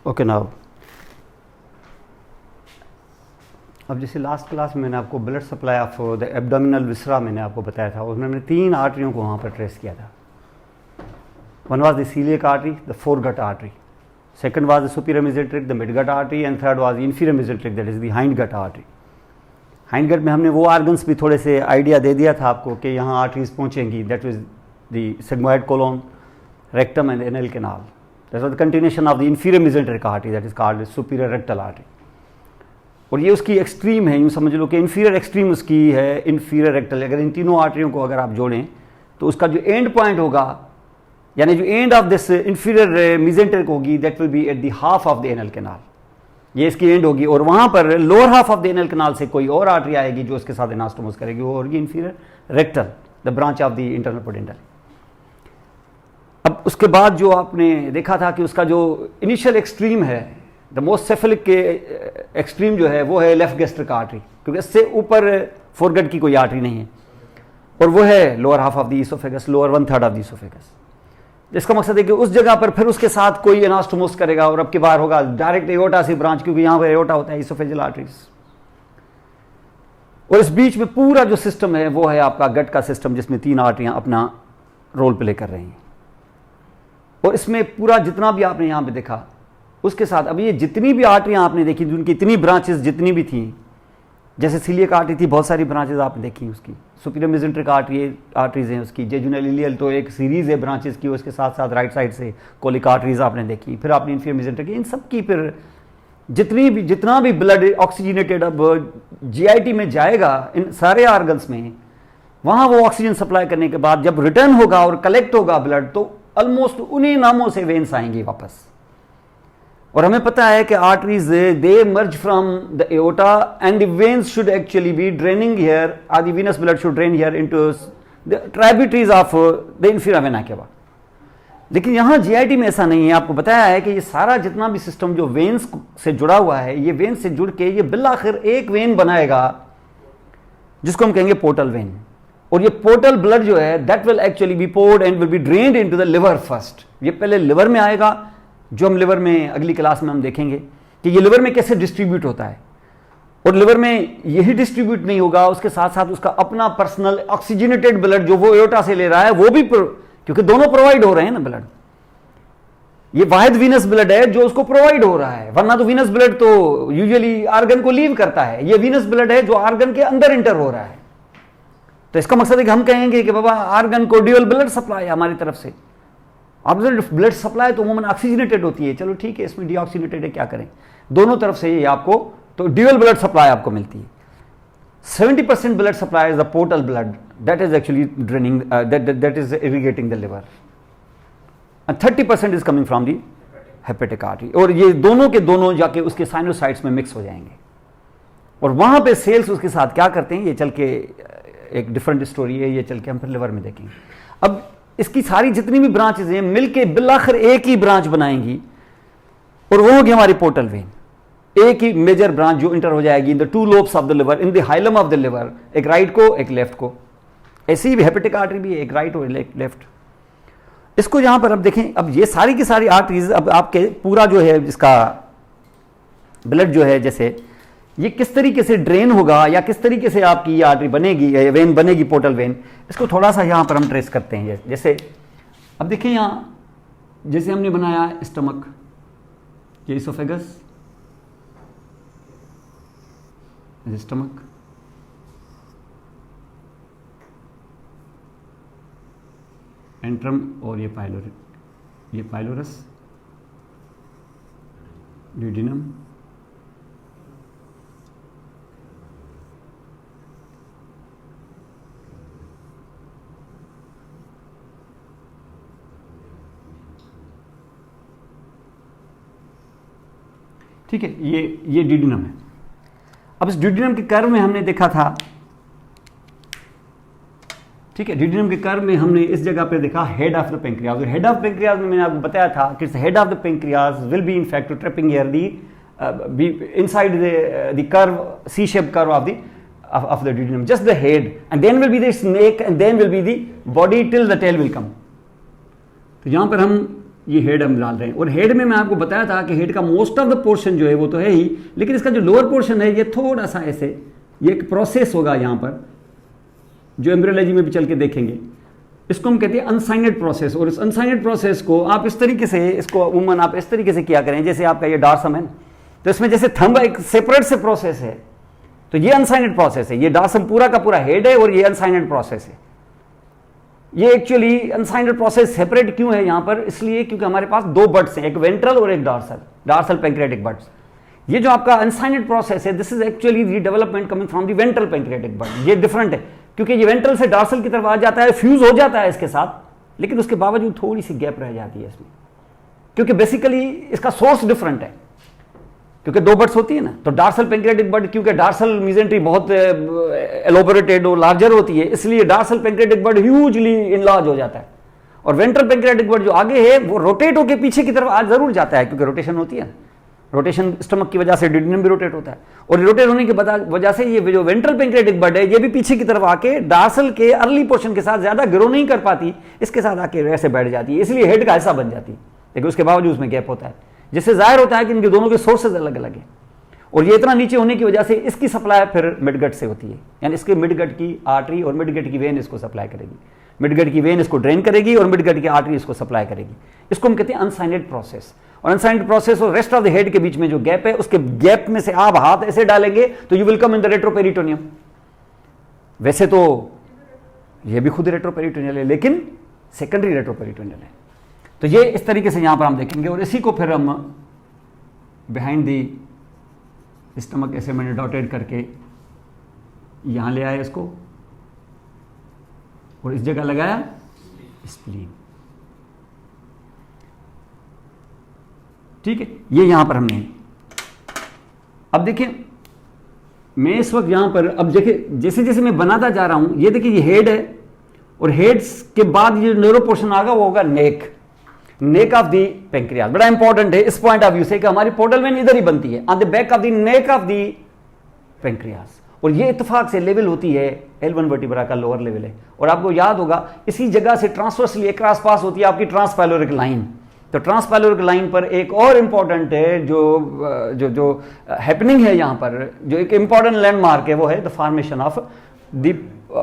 Okay now, अब जैसे last class में मैंने आपको blood supply of the abdominal viscera मैंने आपको बताया था, उसमें मैंने 3 आर्टरियों को वहाँ पर ट्रेस किया था. One was the coeliac artery, the foregut artery, second was the superior mesenteric, the midgut artery, and third was inferior mesenteric, that is the hind gut artery. Hind gut में हमने वो आर्गन्स भी थोड़े से idea दे दिया था आपको कि यहाँ आर्टरीज पहुँचेंगी. That is the sigmoid colon, rectum and anal canal. That was the continuation of the inferior mesenteric artery, that is called superior rectal artery. और ये उसकी एक्सट्रीम है, यूँ समझ लो कि इन्फीरियर एक्सट्रीम उसकी है इन्फीरियर रेक्टल. अगर इन तीनों आर्टरियों को अगर आप जोड़ें तो उसका जो एंड पॉइंट होगा, यानी जो end of this inferior mesenteric होगी, that will be at the half of the anal canal. ये इसकी एंड होगी. और वहाँ पर lower half of the anal canal से कोई और आर्टरी आएगी जो उसके साथ एनास्टोमोस करेगी, वो होगी inferior rectal, the branch of the internal पोडेंटल. अब उसके बाद जो आपने देखा था कि उसका जो इनिशियल एक्सट्रीम है, द मोस्ट सेफलिक के एक्सट्रीम जो है वो है लेफ्ट गैस्ट्रिक आर्टरी, क्योंकि इससे ऊपर फोरगट की कोई आर्टरी नहीं है, और वो है lower half of the oesophagus, lower 1/3 of the oesophagus. इसका मकसद है कि उस जगह पर फिर उसके साथ कोई एनास्टोमोस करेगा और अब की बार होगा डायरेक्ट एओर्टा से ब्रांच, क्योंकि यहाँ पर एओर्टा होता है, ईसोफेजियल आर्टरीज. और इस बीच में पूरा जो सिस्टम है वो है आपका गट का सिस्टम, जिसमें 3 आर्टरियां अपना रोल प्ले कर रही हैं. और इसमें पूरा जितना भी आपने यहाँ पे देखा, उसके साथ अब ये जितनी भी आर्टरियां आपने देखी, उनकी इतनी ब्रांचेस जितनी भी थी, जैसे सीलियक आर्टरी थी, बहुत सारी ब्रांचेस आपने देखी उसकी. सुपीरियर मेसेंटेरिक आर्टरीज हैं उसकी. जेजुनल इलियल तो एक सीरीज है ब्रांचेस की, उसके साथ साथ राइट साइड से कोलिक आर्टरीज आपने देखी. फिर आपने इंफीरियर मेसेंटेरिक, इन सब की फिर जितना भी ब्लड ऑक्सीजनेटेड अब जीआईटी में जाएगा इन सारे आर्गन्स में, वहाँ वो ऑक्सीजन सप्लाई करने के बाद जब रिटर्न होगा और कलेक्ट होगा ब्लड, तो ऑलमोस्ट उन्हीं नामों से वेन्स आएंगी वापस. और हमें पता है कि arteries they merge from the aorta and the veins should actually be draining here, और the venous blood should drain here into the tributaries of the inferior vena cava. लेकिन यहाँ जीआईटी में ऐसा नहीं है. आपको बताया है कि ये सारा जितना भी सिस्टम जो वेन्स से जुड़ा हुआ है, ये वेन्स से जुड़ के ये बिलाखिर एक वेन बनाएगा जिसको हम कहेंगे पोर्टल वेन. और ये पोर्टल ब्लड जो है that will actually be poured and will be drained into the liver first. ये पहले लिवर में आएगा, जो हम लिवर में अगली क्लास में हम देखेंगे कि ये लिवर में कैसे डिस्ट्रीब्यूट होता है. और लिवर में यही डिस्ट्रीब्यूट नहीं होगा, उसके साथ साथ उसका अपना पर्सनल ऑक्सीजनेटेड ब्लड जो वो एओर्टा से ले रहा है वो भी, क्योंकि दोनों प्रोवाइड हो रहे हैं ना ब्लड. ये वाहिद वीनस ब्लड है जो उसको प्रोवाइड हो रहा है, वरना तो वीनस ब्लड तो यूजुअली आर्गन को लीव करता है. ये वीनस ब्लड है जो आर्गन के अंदर इंटर हो रहा है. तो इसका मकसद है कि हम कहेंगे कि बाबा आर्गन को ड्यूअल ब्लड सप्लाई है हमारी तरफ से. अब ब्लड सप्लाई तो अमूमन ऑक्सीजनेटेड होती है, चलो ठीक है, इसमें डीऑक्सीजनेटेड है, क्या करें. दोनों तरफ से ये आपको तो ड्यूअल ब्लड सप्लाई आपको मिलती है. 70% blood supply is the portal blood, that is actually draining, that is irrigating the liver, and 30% is coming from the hepatic artery. और ये दोनों के दोनों जाके उसके साइनोसाइड्स में मिक्स हो जाएंगे, और वहां पे सेल्स उसके साथ क्या करते हैं, ये चल के एक डिफरेंट स्टोरी है, ये चल के हम फिर लिवर में देखेंगे. अब इसकी सारी जितनी भी ब्रांचेस हैं मिलके बिलाखिर एक ही ब्रांच बनाएंगी, और वो होगी हमारी पोर्टल वेन. एक ही मेजर ब्रांच जो इंटर हो जाएगी in the 2 lobes of the liver, in the hilum of the liver, एक राइट को एक लेफ्ट को. ऐसी ही हेपेटिक आर्टरी भी है, एक राइट और एक लेफ्ट. इसको यहां पर अब देखें, अब ये सारी की सारी आर्टरीज, अब आपके पूरा जो है इसका ब्लड जो है, जैसे ये किस तरीके से ड्रेन होगा या किस तरीके से आपकी ये आर्टरी बनेगी, वेन बनेगी, पोर्टल वेन, इसको थोड़ा सा यहाँ पर हम ट्रेस करते हैं. जैसे अब देखिए यहाँ, जैसे हमने बनाया स्टमक, ये इसोफेगस, स्टमक, एंट्रम, और ये पाइलोरस, ड्यूडिनम, ठीक है, ये ड्यूडिनम है. अब इस ड्यूडिनम के कर्व में हमने देखा था, ठीक है, ड्यूडिनम के कर्व में हमने इस जगह पे देखा head of the pancreas. Head of pancreas में मैंने आपको बताया था कि head of the pancreas will be in fact trapping here the inside the curve, C-shaped curve of the duodenum, just the head, and then will be the snake, and then will be the body till the tail will come. तो यहाँ पर हम ये head हम डाल रहे हैं, और हेड में मैं आपको बताया था कि हेड का मोस्ट ऑफ द पोर्शन जो है वो तो है ही, लेकिन इसका जो लोअर पोर्शन है ये थोड़ा सा ऐसे, ये एक प्रोसेस होगा यहाँ पर जो एम्ब्रियोलॉजी में भी चल के देखेंगे, इसको हम कहते हैं अनसाइनेड प्रोसेस। और इस अनसाइनेड प्रोसेस को आप इस तरीके से, इसको उमूमन आप इस तरीके से किया करें, जैसे आपका ये डार्सम है तो इसमें जैसे थंब एक सेपरेट से प्रोसेस है, तो ये अनसाइनेड प्रोसेस है, ये डार्सम पूरा का पूरा हेड है और ये अनसाइनेड प्रोसेस है। ये एक्चुअली अनसाइनेड प्रोसेस सेपरेट क्यों है यहाँ पर, इसलिए क्योंकि हमारे पास दो बड्स हैं, एक वेंट्रल और एक डार्सल, डार्सल पैंक्रियाटिक बड्स। ये जो आपका अनसाइनेड प्रोसेस है, this is actually the development coming from the ventral pancreatic bud. ये डिफरेंट है क्योंकि ये वेंट्रल से डार्सल की तरफ आ जाता है, फ्यूज हो जाता है इसके साथ, लेकिन उसके बावजूद थोड़ी सी गैप रह जाती है इसमें, क्योंकि बेसिकली इसका सोर्स डिफरेंट है, क्योंकि दो बड्स होती है ना। तो डार्सल पैंक्रियाटिक बड, क्योंकि डार्सल मीजेंट्री बहुत एलोबोरेटेड और लार्जर होती है, इसलिए डार्सल पैंक्रियाटिक बड ह्यूजली इनलार्ज हो जाता है, और वेंट्रल पैंक्रियाटिक बड जो आगे है वो रोटेट होकर पीछे की तरफ आज जरूर जाता है, क्योंकि रोटेशन होती है, रोटेशन स्टमक की वजह से डिड्यूडिनम भी रोटेट होता है, और रोटेट होने की वजह से ये जो वेंट्रल पैंक्रियाटिक बड है ये भी पीछे की तरफ आके डार्सल के अर्ली पोर्शन के साथ ज्यादा ग्रो नहीं कर पाती, इसके साथ आके ऐसे बैठ जाती है, इसलिए हेड का हिस्सा बन जाती है, लेकिन उसके बावजूद उसमें गैप होता है, जिससे जाहिर होता है कि इनके दोनों के सोर्सेज अलग अलग हैं। और ये इतना नीचे होने की वजह से इसकी सप्लाई फिर मिडगट से होती है, यानी इसके मिडगट की आर्टरी और मिडगट की वेन इसको सप्लाई करेगी, मिडगट की वेन इसको ड्रेन करेगी और मिडगट की आर्टरी इसको सप्लाई करेगी। इसको हम कहते हैं अनसाइनेड प्रोसेस। और अनसाइनेड प्रोसेस और रेस्ट ऑफ द हेड के बीच में जो गैप है, उसके गैप में से आप हाथ ऐसे डालेंगे तो you will come in the retroperitoneum. वैसे तो ये भी खुद रेट्रोपेरिटोनियल है, लेकिन सेकेंडरी रेट्रोपेरिटोनियल है। तो ये इस तरीके से यहां पर हम देखेंगे, और इसी को फिर हम बिहाइंड दी स्टमक ऐसे मैंने डॉटेड करके यहां ले आया इसको, और इस जगह लगाया स्प्लीन। ठीक है, ये यहां पर हमने, अब देखिए मैं इस वक्त यहां पर, अब देखिए जैसे जैसे मैं बनाता जा रहा हूं, ये देखिए ये हेड है, और हेड्स के बाद ये न्यूरो पोर्शन आगा वो होगा नेक, नेक ऑफ दी पेंक्रियास। बड़ा इंपॉर्टेंट है इस पॉइंट ऑफ व्यू से कि हमारी पोर्टल वेन इधर ही बनती है, on the back of the neck of the pancreas, और ये इत्तेफाक से लेवल होती है L1 वर्टिब्रा का लोअर लेवल है। और आपको याद होगा इसी जगह से ट्रांसवर्सली क्रॉस पास होती है आपकी ट्रांसपैलोरिक लाइन। तो ट्रांसपैलोरिक लाइन पर एक और इंपॉर्टेंट है जो हैपनिंग है यहाँ पर, जो एक इंपॉर्टेंट लैंडमार्क है, वो है the formation of the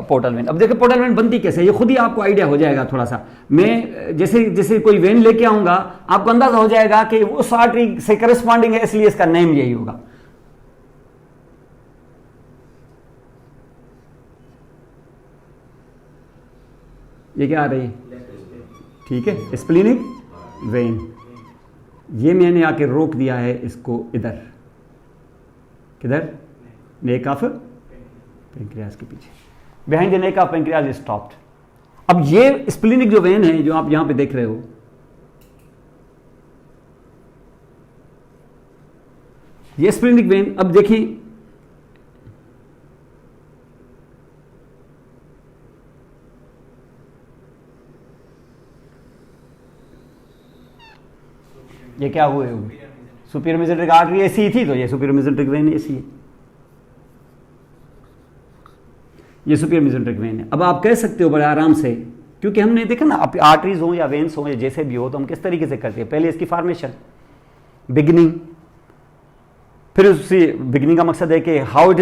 portal vein. अब देखिए पोर्टल वेन बनती कैसे, ये खुद ही आपको आइडिया हो जाएगा थोड़ा सा। मैं जैसे जैसे कोई वेन लेके आऊंगा आपको अंदाजा हो जाएगा कि उस आर्टरी से करस्पॉन्डिंग है, इसलिए इसका नेम यही होगा। ये क्या आ रही है, ठीक है, स्प्लीनिक वेन। ये मैंने आके रोक दिया है इसको इधर, किधर, नेक ऑफ पेंक्रियास के पीछे, behind the neck of pancreas is stopped. अब ये स्प्लीनिक जो वेन है जो आप यहां पे देख रहे हो, ये स्प्लीनिक वेन, अब देखिए ये क्या हुए होगी, सुपीरियर मेसेंट्रिक आर्टरी ऐसी थी, तो ये सुपीरियर मेसेंट्रिक वेन ऐसी है, ये सुपीरियर मेसेंट्रिक वेन है। अब आप कह सकते हो बड़े आराम से, क्योंकि हमने देखा ना आप आर्टरीज हो या वेन्स हो या जैसे भी हो, तो हम किस तरीके से करते हैं, पहले इसकी फॉर्मेशन, बिगिनिंग, फिर उससे बिगिनिंग का मकसद है कि how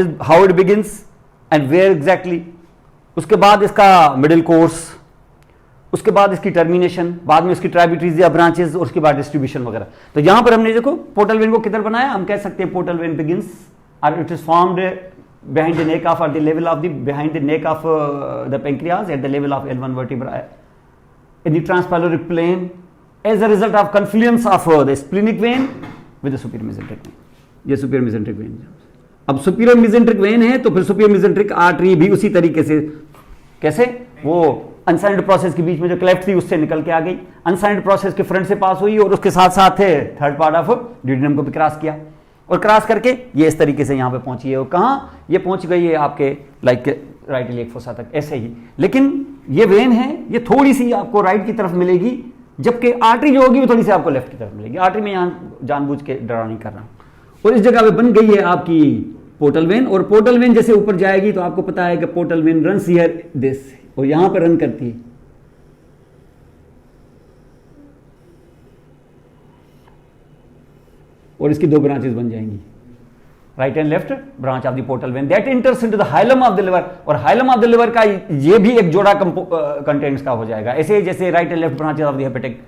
it begins and where exactly, उसके बाद इसका मिडिल कोर्स, उसके बाद इसकी टर्मिनेशन, बाद में इसकी ट्राइब्यूटरीज या ब्रांचेस, और उसके बाद डिस्ट्रीब्यूशन वगैरह। तो यहां पर हमने देखो पोर्टल वेन को किधर बनाया, हम कह सकते हैं पोर्टल वेन बिगिंस और it is formed behind the neck of, or the level of the, behind the neck of the pancreas at the level of L1 vertebra in the transpyloric plane as a result of confluence of the splenic vein with the superior mesenteric vein. ये superior mesenteric vein। अब superior mesenteric vein है तो फिर superior mesenteric artery भी उसी तरीके से, कैसे, वो अनसाइनेड प्रोसेस के बीच में जो क्लेफ्ट थी उससे निकल के आ गई, अनसाइनेड प्रोसेस के फ्रंट से पास हुई, और उसके साथ साथ थर्ड पार्ट ऑफ ड्यूडेनम को भी क्रॉस किया, और क्रॉस करके ये इस तरीके से यहां पे पहुंची है, और कहां ये पहुंच गई है आपके लाइक राइट इलियक फोसा तक, ऐसे ही। लेकिन ये वेन है, ये थोड़ी सी आपको राइट की तरफ मिलेगी, जबकि आर्टरी जो होगी वो थोड़ी सी आपको लेफ्ट की तरफ मिलेगी। आर्टरी में यहां जानबूझ के ड्रा नहीं कर रहा हूं। और इस जगह पे बन गई है आपकी पोर्टल वेन, और पोर्टल वेन जैसे ऊपर जाएगी तो आपको पता है कि portal vein runs here this, और यहां पर रन करती है, और इसकी 2 ब्रांचेस बन जाएंगी, right and left branch of the portal vein that इंटर्स into the hilum of the liver, और हाइलम ऑफ द लिवर का ये भी एक जोड़ा कंटेंट्स का हो जाएगा। ऐसे जैसे right and left branches of the hepatic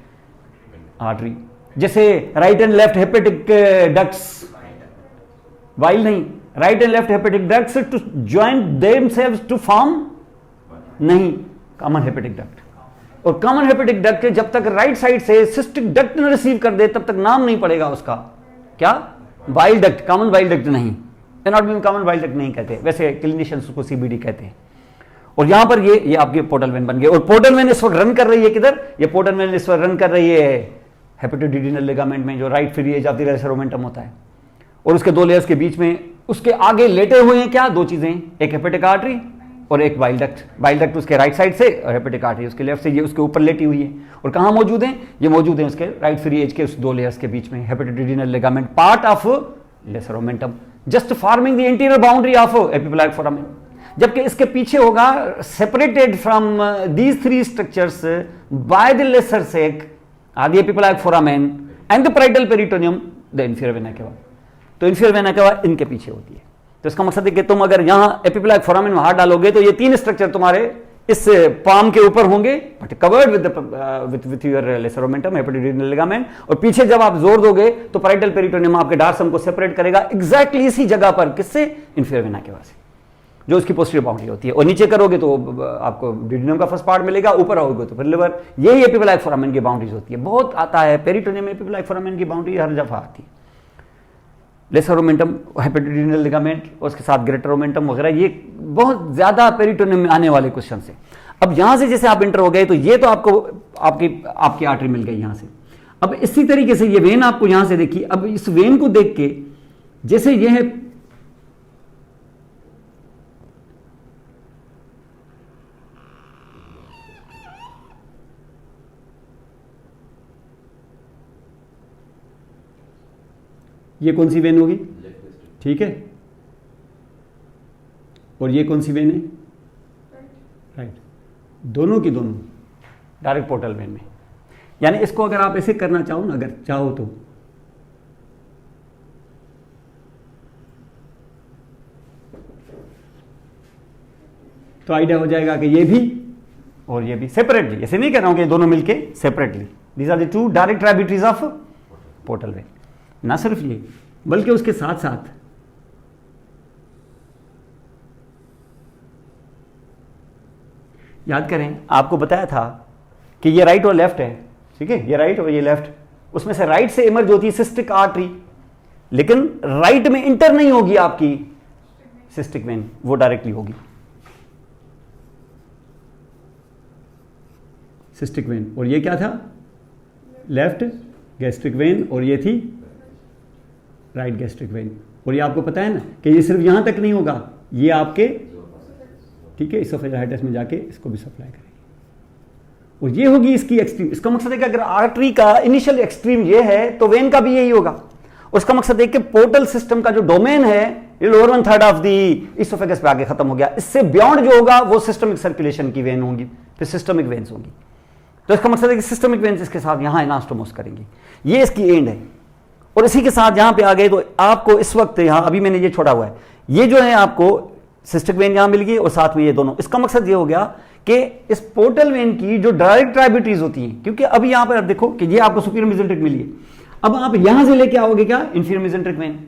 artery, जैसे right and left hepatic ducts, while नहीं, right and left hepatic ducts to join themselves to form नहीं कॉमन हेपेटिक डक्ट। और कॉमन हेपेटिक डक्ट जब तक राइट साइड से cystic duct न receive कर दे तब तक नाम नहीं पड़ेगा उसका, क्या, bile duct, common bile duct नहीं, not been common bile duct नहीं कहते, वैसे क्लिनिशियंस उसको सीबीडी कहते हैं। और यहां पर ये आपके पोर्टल वेन बन गए, और पोर्टल वेन इस वक्त रन कर रही है किधर, ये पोर्टल वेन इस वक्त रन कर रही है हेपेटोड्यूडिनल लिगामेंट में, जो right free edge of the lesser omentum होता है, और उसके 2 लेयर्स के बीच में उसके आगे लेटे हुए हैं क्या, 2 चीजें, एक हेपेटिक आर्टरी और एक बाइल डक्ट। बाइल डक्ट उसके राइट साइड से और हेपेटिक आर्टरी उसके लेफ्ट से, ये उसके ऊपर लेटी हुई है। और कहां मौजूद है, ये मौजूद है उसके राइट फ्री एज के उस 2 लेयर्स के बीच में, hepatoduodenal ligament part of lesser omentum, just forming the anterior boundary of epiploic foramen. जबकि इसके पीछे होगा separated from these 3 structures by the lesser sac आदि epiploic foramen and the parietal peritoneum the inferior vena cava. तो inferior vena केवा इनके पीछे होती है। तो इसका मकसद है कि तुम अगर यहां एपिपेलाइक फोरामेन में हाथ डालोगे तो ये 3 स्ट्रक्चर तुम्हारे इस पाम के ऊपर होंगे, but covered with your lesser omentum hepatoduodenal ligament, और पीछे जब आप जोर दोगे तो पैराइटल पेरिटोनियम आपके डार्सम को सेपरेट करेगा एग्जैक्टली इसी जगह पर, किससे, इंफीरियर वेना केवा से, जो उसकी पोस्टीरियर बाउंड्री होती है। और नीचे करोगे तो आपको ड्यूडिनम का फर्स्ट पार्ट मिलेगा, ऊपर आओगे तो फिर लिवर। यही एपिपेलाइक फोरामेन की बाउंड्रीज होती है। बहुत आता है पेरिटोनियम में एपिपेलाइक फोरामेन की बाउंड्री हर दफा आती है। लेसर ओमेंटम, हेपेटोड्यूडिनल लिगामेंट और उसके साथ ग्रेटर ओमेंटम वगैरह, ये बहुत ज्यादा पेरिटोनियम में आने वाले क्वेश्चन है। अब यहां से जैसे आप इंटर हो गए तो ये तो आपको आपकी आर्टरी मिल गई यहां से। अब इसी तरीके से ये वेन आपको यहां से देखिए, अब इस वेन को देख के जैसे ये है, ये कौन सी वेन होगी, ठीक है, और ये कौन सी वेन है, राइट, दोनों की दोनों डायरेक्ट पोर्टल वेन में। यानी इसको अगर आप ऐसे करना चाहो ना, अगर चाहो तो आइडिया हो जाएगा कि ये भी और ये भी सेपरेटली, ऐसे नहीं कह रहा हूं कि दोनों मिलके separately, these are the 2 direct tributaries of portal vein. ना सिर्फ ये, बल्कि उसके साथ साथ याद करें, आपको बताया था कि ये राइट और लेफ्ट है, ठीक है, ये राइट और ये लेफ्ट, उसमें से राइट से इमर्ज होती है सिस्टिक आर्टरी, लेकिन राइट में इंटर नहीं होगी आपकी सिस्टिक वेन, वो डायरेक्टली होगी सिस्टिक वेन। और ये क्या था, लेफ्ट गैस्ट्रिक वेन, और ये थी राइट गैस्ट्रिक वेन। और ये आपको पता है ना कि ये सिर्फ यहां तक नहीं होगा, ये आपके, ठीक है, इसोफेजाइटिस में जाके इसको भी सप्लाई करेगी, और ये होगी इसकी एक्सट्रीम। इसका मकसद है कि अगर आर्टरी का इनिशियल एक्सट्रीम ये है तो वेन का भी यही होगा। उसका मकसद है कि पोर्टल सिस्टम का जो डोमेन है ये लोअर 1/3 ऑफ दी इसोफेगस पे आगे खत्म हो गया। इससे बियॉन्ड जो होगा वो सिस्टमिक सर्कुलेशन की वेन होंगी, फिर सिस्टमिक वेन्स होंगी। तो इसका मकसद है कि सिस्टमिक वेन्स इसके साथ यहां एनास्टोमोस करेंगी, ये इसकी एंड है। और इसी के साथ यहां पे आ गए तो आपको इस वक्त यहां अभी मैंने ये छोड़ा हुआ है, ये जो है आपको सिस्टिक वेन यहां मिल गई और साथ में ये दोनों। इसका मकसद ये हो गया कि इस पोर्टल वेन की जो डायरेक्ट ट्राइब्यूटरीज होती हैं, क्योंकि अभी यहां पर आप देखो कि ये आपको सुपीरियर मेसेंट्रिक मिली है, अब आप यहां से लेके आओगे क्या, इंफीरियर मेसेंट्रिक वेन,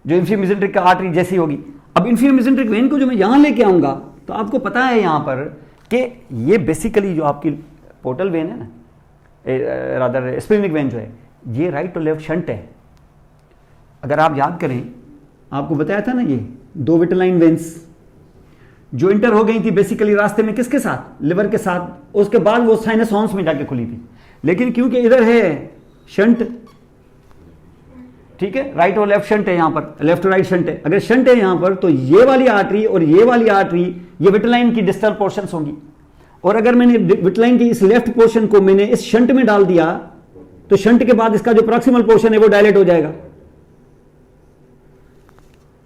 जो इंफीरियर मेसेंट्रिक का आर्टरी जैसी होगी। अब इंफीरियर मेसेंट्रिक वेन को जो मैं यहां लेके आऊंगा तो आपको पता है यहां पर कि ये बेसिकली जो आपकी पोर्टल वेन है ना, रादर स्प्लेनिक वेन जो है, ये राइट और लेफ्ट शंट है। अगर आप याद करें, आपको बताया था ना, ये 2 विटेलाइन वेन्स जो इंटर हो गई थी बेसिकली रास्ते में किसके साथ, लिवर के साथ, उसके बाद वो साइनस हॉर्न्स में जाके खुली थी। लेकिन क्योंकि इधर है शंट, ठीक है, राइट और लेफ्ट शंट है, यहां पर लेफ्ट और राइट शंट है। अगर शंट है यहां पर तो ये वाली आर्टरी और ये वाली आर्टरी ये विटेलाइन की डिस्टल पोर्शंस होंगी। और अगर मैंने विटेलाइन की इस लेफ्ट पोर्शन को मैंने इस शंट में डाल दिया तो शंट के बाद इसका जो प्रॉक्सिमल पोर्शन है वो डायलेट हो जाएगा,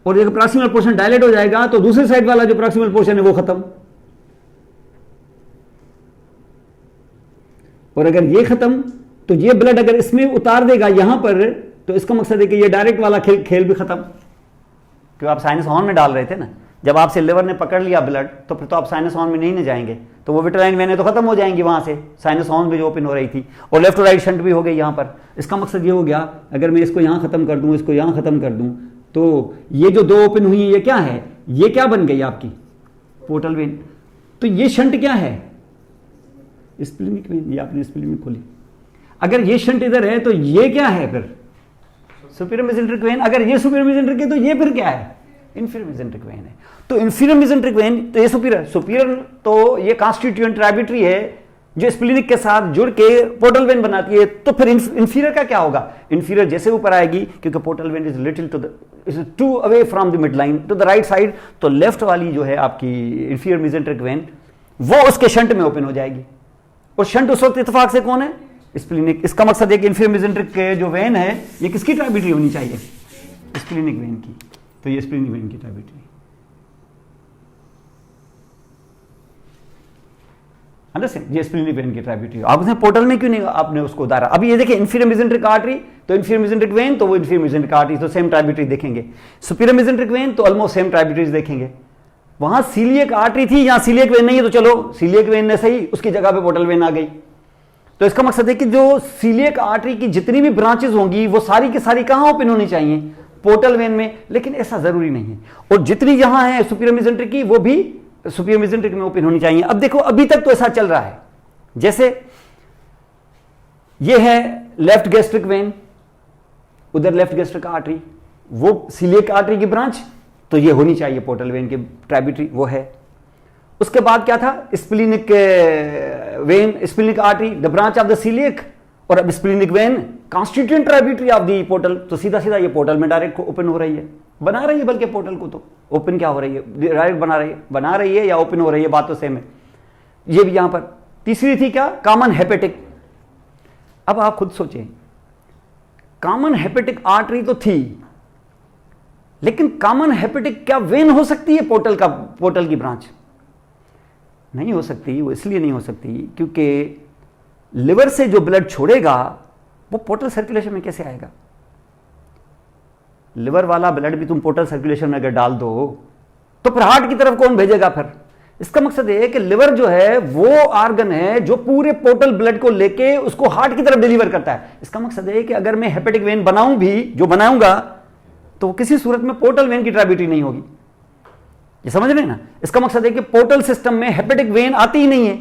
और जब प्रॉक्सिमल पोर्शन डायलेट हो जाएगा तो दूसरी साइड वाला जो प्रॉक्सिमल पोर्शन है वो खत्म। और अगर ये खत्म तो ये ब्लड अगर इसमें उतार देगा यहां पर तो इसका मकसद है कि ये डायरेक्ट वाला खेल भी खत्म, क्योंकि आप साइनस हॉर्न में डाल रहे थे ना। जब आपसे लिवर ने पकड़ लिया ब्लड, तो फिर तो आप साइनस हॉर्न में नहीं ना जाएंगे, तो वो विट्राइन वेनें तो खत्म हो जाएंगी वहां से, साइनस हॉर्न में जो ओपन हो रही थी, और लेफ्ट और राइट शंट भी हो गई यहाँ पर। इसका मकसद ये हो गया, अगर मैं इसको यहाँ खत्म कर दूं, इसको यहाँ खत्म कर दूं, तो ये जो दो ओपन हुई है ये क्या है, ये क्या बन गई आपकी पोर्टल वेन। तो ये शंट क्या है, स्प्लीनिक वेन, ये आपने स्प्लीनिक खोली। अगर ये शंट इधर है तो ये क्या है फिर, सुपीरियर मेसेंट्रिक वेन। अगर ये सुपीरियर मेसेंट्रिक है तो ये फिर क्या है, इंफीरियर मेसेंट्रिक वेन है। तो इंफीरियर मेसेंट्रिक वेन, तो ये सुपीरियर तो ये कॉन्स्टिट्यूएंट ट्राइब्यूटरी है जो स्प्लीनिक के साथ जुड़ के पोर्टल वेन बनाती है। तो फिर इंफीरियर का क्या होगा, इंफीरियर जैसे ऊपर आएगी, क्योंकि portal vein is little to the, is to away from the midline to the right side, तो लेफ्ट वाली जो है आपकी इंफीरियर मेसेंट्रिक वेन वो उसके शंट में ओपन हो जाएगी। और शंट उस वक्त इत्तेफाक से कौन है, स्प्लीनिक। इसका मकसद है कि इंफीरियर मेसेंट्रिक जो वेन है ये किसकी ट्राइब्यूटरी होनी चाहिए, स्प्लीनिक वेन की। तो ये स्प्लीनिक वेन की ट्राइब्यूटरी, अंडरस्टैंड, ये स्प्लीनिक वेन की ट्राइब्यूटरी। आप उसने पोर्टल में क्यों नहीं आपने उसको उतारा। अभी ये देखिए इंफीरियर मेसेंट्रिक आर्टरी, तो इंफीरियर मेसेंट्रिक वेन, तो वो इंफीरियर मेसेंट्रिक आर्टरी, तो सेम ट्राइब्यूटरी देखेंगे। सुपीरियर मेसेंट्रिक वेन तो ऑलमोस्ट सेम ट्राइब्यूटरीज देखेंगे। वहां सीलियक आर्टरी थी, यहां सीलियक वेन नहीं है, तो चलो सीलियक वेन ने सही, उसकी जगह पे पोर्टल वेन आ गई। तो इसका मकसद है कि जो सीलियक आर्टरी की जितनी भी ब्रांचेस होंगी वो सारी की सारी कहां ओपन होनी चाहिए, पोर्टल वेन में। लेकिन ऐसा जरूरी नहीं है, और जितनी यहां है सुपीरियर मेसेंट्रिक की वो भी सुपीरियर मेसेंट्रिक में ओपन होनी चाहिए। अब देखो अभी तक तो ऐसा चल रहा है, जैसे ये है लेफ्ट गैस्ट्रिक वेन, उधर लेफ्ट गैस्ट्रिक आर्टरी, वो सीलियक आर्टरी की ब्रांच, तो ये होनी चाहिए पोर्टल वेन की ट्राइब्यूटरी, वो है। उसके बाद क्या था, splenic vein, splenic artery the branch of the coeliac, और अब splenic vein constituent tributary of the portal, तो सीधा सीधा ये पोर्टल में डायरेक्ट ओपन हो रही है, बना रही है, बल्कि पोर्टल को तो ओपन क्या हो रही है, डायरेक्ट बना रही है या ओपन हो रही है, बात तो सेम है। ये भी यहां पर तीसरी थी क्या, कॉमन हेपेटिक। अब आप खुद सोचें, कॉमन हेपेटिक आर्टरी तो थी, लेकिन कॉमन हेपेटिक क्या वेन हो सकती है पोर्टल की ब्रांच? नहीं हो सकती। वो इसलिए नहीं हो सकती क्योंकि लिवर से जो ब्लड छोड़ेगा वो पोर्टल सर्कुलेशन में कैसे आएगा। लिवर वाला ब्लड भी तुम पोर्टल सर्कुलेशन में अगर डाल दो तो फिर हार्ट की तरफ कौन भेजेगा फिर। इसका मकसद है कि लिवर जो है वो आर्गन है जो पूरे पोर्टल ब्लड को लेके उसको हार्ट की तरफ डिलीवर करता है। इसका मकसद है कि अगर मैं हेपेटिक वेन बनाऊं भी, जो बनाऊंगा, तो किसी सूरत में पोर्टल वेन की ट्राइब्यूटरी नहीं होगी। ये समझ रहे हैं ना। इसका मकसद है कि पोर्टल सिस्टम में हेपेटिक वेन आती ही नहीं है।